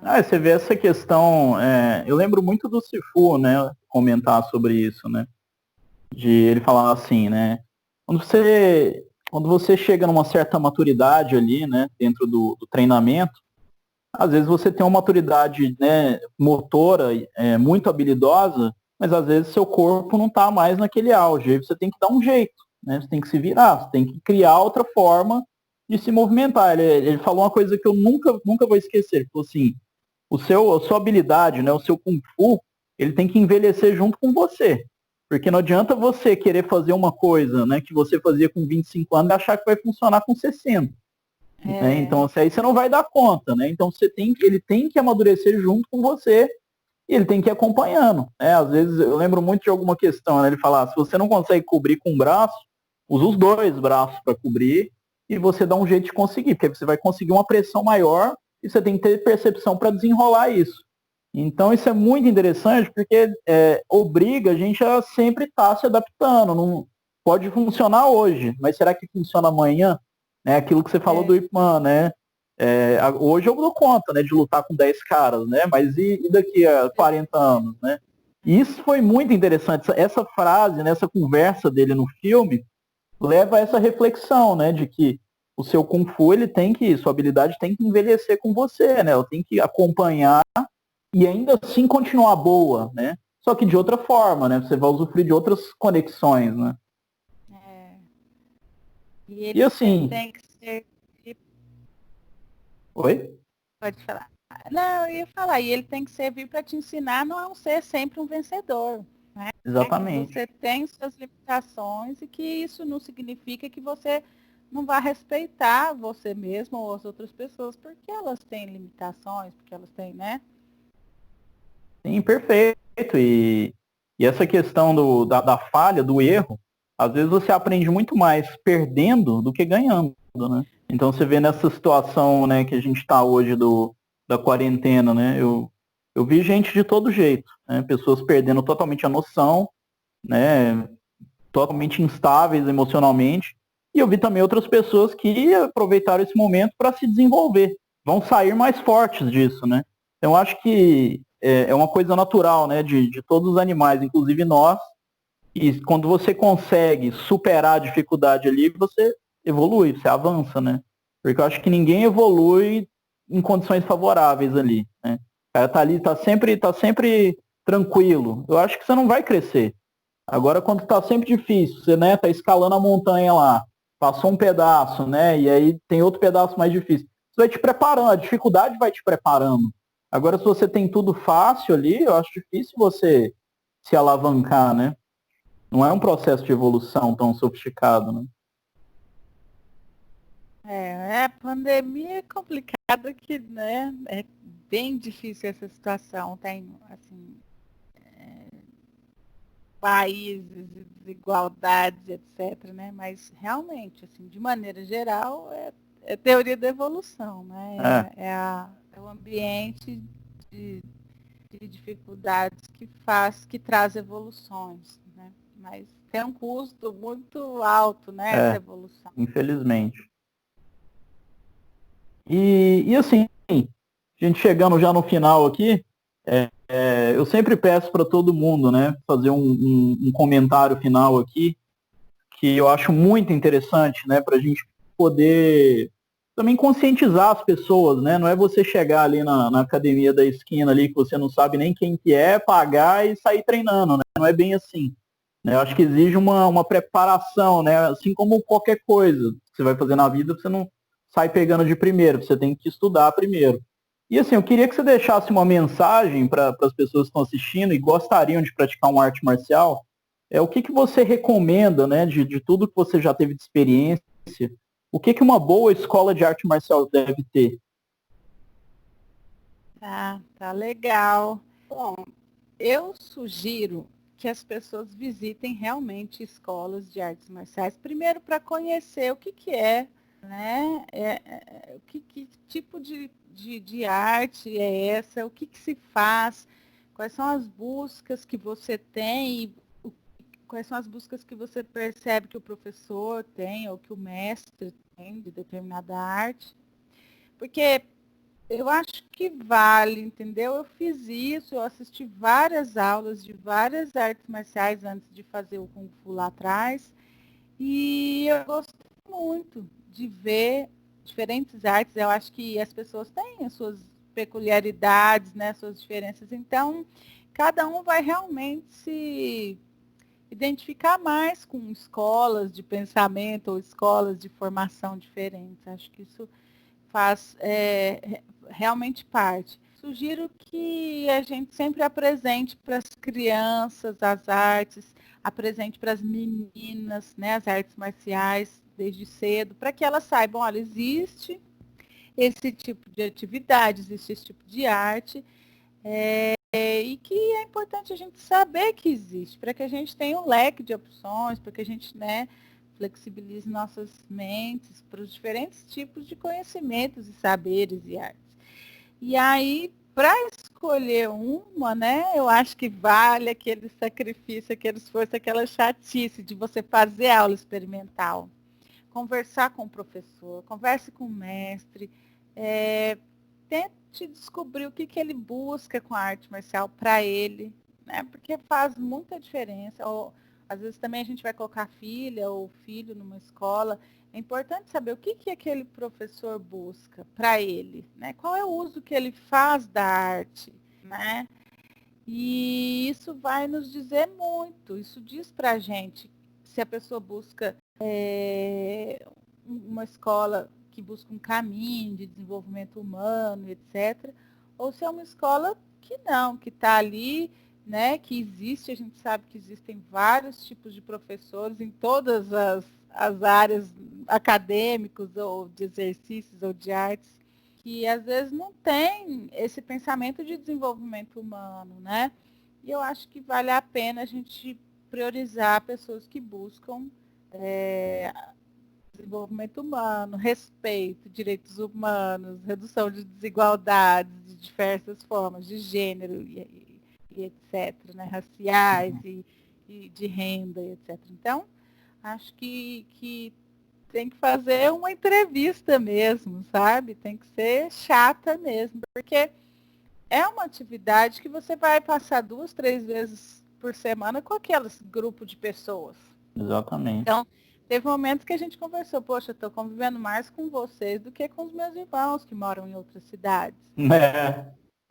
Você vê essa questão, eu lembro muito do Sifu, né, comentar sobre isso, né, de ele falar assim, né, quando você chega numa certa maturidade ali, né, dentro do treinamento, às vezes você tem uma maturidade, né, motora, muito habilidosa, mas às vezes seu corpo não está mais naquele auge, aí você tem que dar um jeito, né, você tem que se virar, você tem que criar outra forma de se movimentar. Ele falou uma coisa que eu nunca vou esquecer, ele falou assim, a sua habilidade, né, o seu Kung Fu, ele tem que envelhecer junto com você. Porque não adianta você querer fazer uma coisa, né, que você fazia com 25 anos e achar que vai funcionar com 60. Né? Então, aí você não vai dar conta, né? Então, ele tem que amadurecer junto com você e ele tem que ir acompanhando. Né? Às vezes, eu lembro muito de alguma questão, né? Ele falar, se você não consegue cobrir com um braço, usa os dois braços para cobrir e você dá um jeito de conseguir, porque você vai conseguir uma pressão maior e você tem que ter percepção para desenrolar isso. Então, isso é muito interessante porque obriga a gente a sempre estar se adaptando. Não pode funcionar hoje, mas será que funciona amanhã? Né? Aquilo que você falou do Ip Man, né? Hoje eu dou conta, né, de lutar com 10 caras, né? Mas e daqui a 40 anos, né? E isso foi muito interessante. Essa frase, né, essa conversa dele no filme, leva a essa reflexão, né, de que o seu Kung Fu, sua habilidade tem que envelhecer com você, né? Ela tem que acompanhar e ainda assim continuar boa, né? Só que de outra forma, né? Você vai usufruir de outras conexões, né? E ele E assim... tem que ser... Oi? Pode falar. Não, eu ia falar, e ele tem que servir para te ensinar a não ser sempre um vencedor. Né? Exatamente. Você tem suas limitações e que isso não significa que você não vai respeitar você mesmo ou as outras pessoas, porque elas têm limitações, porque elas têm, né? Sim, perfeito. E essa questão da falha, do erro, às vezes você aprende muito mais perdendo do que ganhando, né? Então você vê nessa situação, né, que a gente está hoje da quarentena, né? Eu vi gente de todo jeito, né? Pessoas perdendo totalmente a noção, né? Totalmente instáveis emocionalmente. E eu vi também outras pessoas que aproveitaram esse momento para se desenvolver. Vão sair mais fortes disso, né? Então, eu acho que é uma coisa natural, né, de todos os animais, inclusive nós. E quando você consegue superar a dificuldade ali, você evolui, você avança, né? Porque eu acho que ninguém evolui em condições favoráveis ali, né? O cara tá ali, tá sempre tranquilo. Eu acho que você não vai crescer. Agora, quando está sempre difícil, você, né, tá escalando a montanha lá, passou um pedaço, né, e aí tem outro pedaço mais difícil. Você vai te preparando, a dificuldade vai te preparando. Agora, se você tem tudo fácil ali, eu acho difícil você se alavancar, né? Não é um processo de evolução tão sofisticado, né? A pandemia é complicada que, né, é bem difícil essa situação. Tem, assim, países, desigualdades, etc. Né? Mas realmente, assim, de maneira geral, é teoria da evolução, né? É o ambiente de dificuldades que traz evoluções, né? Mas tem um custo muito alto, né, essa evolução. Infelizmente. E assim, a gente chegando já no final aqui, Eu sempre peço para todo mundo, né, fazer um comentário final aqui, que eu acho muito interessante, né, para a gente poder também conscientizar as pessoas, né? Não é você chegar ali na academia da esquina ali que você não sabe nem quem que é, pagar e sair treinando, né? Não é bem assim. Né? Eu acho que exige uma preparação, né? Assim como qualquer coisa que você vai fazer na vida, você não sai pegando de primeiro, você tem que estudar primeiro. E assim, eu queria que você deixasse uma mensagem para as pessoas que estão assistindo e gostariam de praticar uma arte marcial. O que você recomenda, né, de tudo que você já teve de experiência, o que uma boa escola de arte marcial deve ter? Tá legal. Bom, eu sugiro que as pessoas visitem realmente escolas de artes marciais, primeiro para conhecer o que é, né? Que tipo de arte é essa, o que se faz, quais são as buscas que você tem, quais são as buscas que você percebe que o professor tem ou que o mestre tem de determinada arte. Porque eu acho que vale, entendeu? Eu fiz isso, eu assisti várias aulas de várias artes marciais antes de fazer o Kung Fu lá atrás. E eu gostei muito de ver diferentes artes. Eu acho que as pessoas têm as suas peculiaridades, né, suas diferenças. Então, cada um vai realmente se identificar mais com escolas de pensamento ou escolas de formação diferentes. Acho que isso faz realmente parte. Sugiro que a gente sempre apresente para as crianças as artes, apresente para as meninas, né, as artes marciais desde cedo, para que elas saibam, olha, existe esse tipo de atividade, existe esse tipo de arte, e que é importante a gente saber que existe, para que a gente tenha um leque de opções, para que a gente, né, flexibilize nossas mentes para os diferentes tipos de conhecimentos e saberes e artes. E aí, para escolher uma, né, eu acho que vale aquele sacrifício, aquele esforço, aquela chatice de você fazer aula experimental, conversar com o professor, converse com o mestre, tente descobrir o que ele busca com a arte marcial para ele, né, porque faz muita diferença. Ou, às vezes também a gente vai colocar a filha ou filho numa escola. É importante saber o que aquele professor busca para ele, né? Qual é o uso que ele faz da arte, né? E isso vai nos dizer muito. Isso diz para a gente se a pessoa busca uma escola que busca um caminho de desenvolvimento humano, etc. Ou se é uma escola que não, que está ali, né, que existe, a gente sabe que existem vários tipos de professores em todas as áreas acadêmicos ou de exercícios ou de artes, que às vezes não tem esse pensamento de desenvolvimento humano, né? E eu acho que vale a pena a gente priorizar pessoas que buscam desenvolvimento humano, respeito, direitos humanos, redução de desigualdades de diversas formas, de gênero e etc., né? Raciais e de renda, e etc. Então, acho que tem que fazer uma entrevista mesmo, sabe? Tem que ser chata mesmo, porque é uma atividade que você vai passar 2, 3 vezes por semana com aquele grupo de pessoas. Exatamente. Então, teve momentos que a gente conversou, poxa, eu estou convivendo mais com vocês do que com os meus irmãos que moram em outras cidades.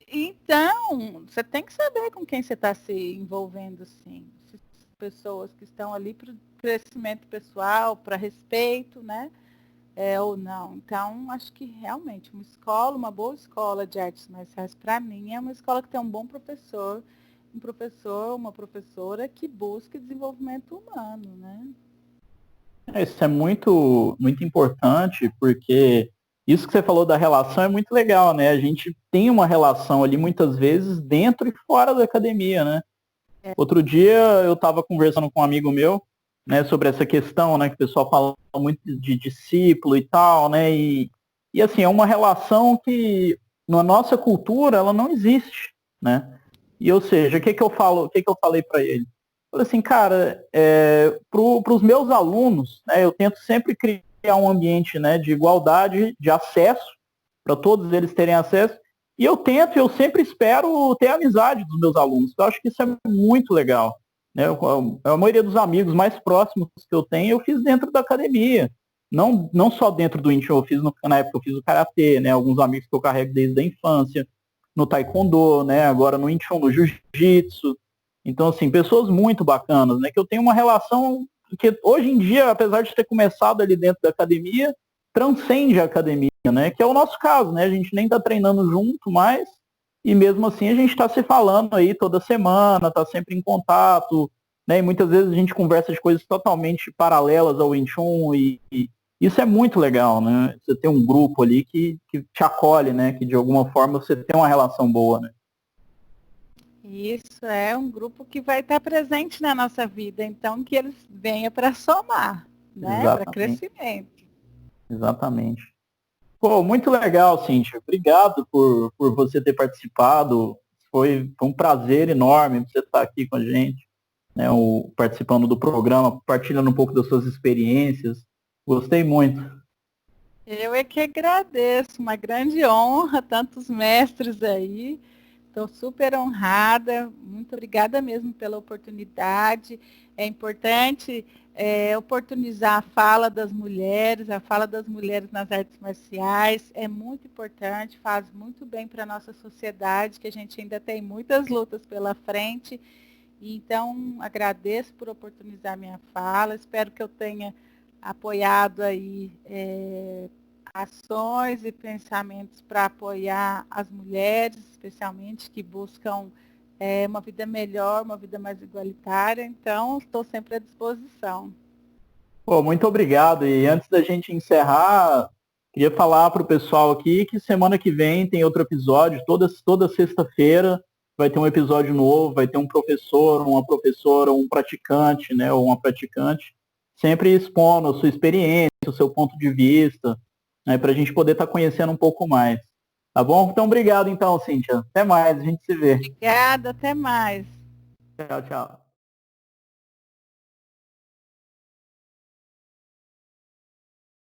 Então, você tem que saber com quem você está se envolvendo, sim. Pessoas que estão ali para o crescimento pessoal, para respeito, né? Ou não. Então, acho que realmente uma boa escola de artes marciais, para mim, é uma escola que tem um bom professor, uma professora que busque desenvolvimento humano, né? Isso é muito, muito importante, porque isso que você falou da relação é muito legal, né? A gente tem uma relação ali muitas vezes dentro e fora da academia, né? Outro dia eu estava conversando com um amigo meu, né, sobre essa questão, né, que o pessoal fala muito de discípulo e tal, né? E assim, é uma relação que na nossa cultura ela não existe, né? E ou seja, o que eu falei para ele? Falei assim, cara, para os meus alunos, né, eu tento sempre criar um ambiente, né, de igualdade, de acesso, para todos eles terem acesso, E eu sempre espero ter a amizade dos meus alunos. Eu acho que isso é muito legal. Né? A maioria dos amigos mais próximos que eu tenho, eu fiz dentro da academia. Não só dentro do Incheon, na época eu fiz o Karatê, né? Alguns amigos que eu carrego desde a infância, no Taekwondo, né? Agora no Incheon, no Jiu-Jitsu. Então, assim, pessoas muito bacanas, né? Que eu tenho uma relação que hoje em dia, apesar de ter começado ali dentro da academia, transcende a academia, né? Que é o nosso caso, né? A gente nem tá treinando junto mais, e mesmo assim a gente está se falando aí toda semana, tá sempre em contato, né? E muitas vezes a gente conversa de coisas totalmente paralelas ao Wing Chun, e isso é muito legal, né? Você tem um grupo ali que te acolhe, né? Que de alguma forma você tem uma relação boa, né? Isso é um grupo que vai estar presente na nossa vida, então que eles venham para somar, né? Para Exatamente. crescimento. Exatamente. Pô, muito legal, Cíntia. Obrigado por você ter participado. Foi um prazer enorme você estar aqui com a gente, né, participando do programa, compartilhando um pouco das suas experiências. Gostei muito. Eu é que agradeço, uma grande honra, tantos mestres aí. Estou super honrada, muito obrigada mesmo pela oportunidade. É importante oportunizar a fala das mulheres nas artes marciais, é muito importante, faz muito bem para a nossa sociedade, que a gente ainda tem muitas lutas pela frente. Então, agradeço por oportunizar minha fala, espero que eu tenha apoiado aí ações e pensamentos para apoiar as mulheres, especialmente que buscam uma vida melhor, uma vida mais igualitária. Então, estou sempre à disposição. Pô, muito obrigado. E antes da gente encerrar, queria falar para o pessoal aqui que semana que vem tem outro episódio, toda sexta-feira vai ter um episódio novo, vai ter um professor, uma professora, um praticante, né, ou uma praticante, sempre expondo a sua experiência, o seu ponto de vista, né, para a gente poder estar conhecendo um pouco mais. Tá bom? Então, obrigado então, Cíntia. Até mais, a gente se vê. Obrigada, até mais. Tchau, tchau.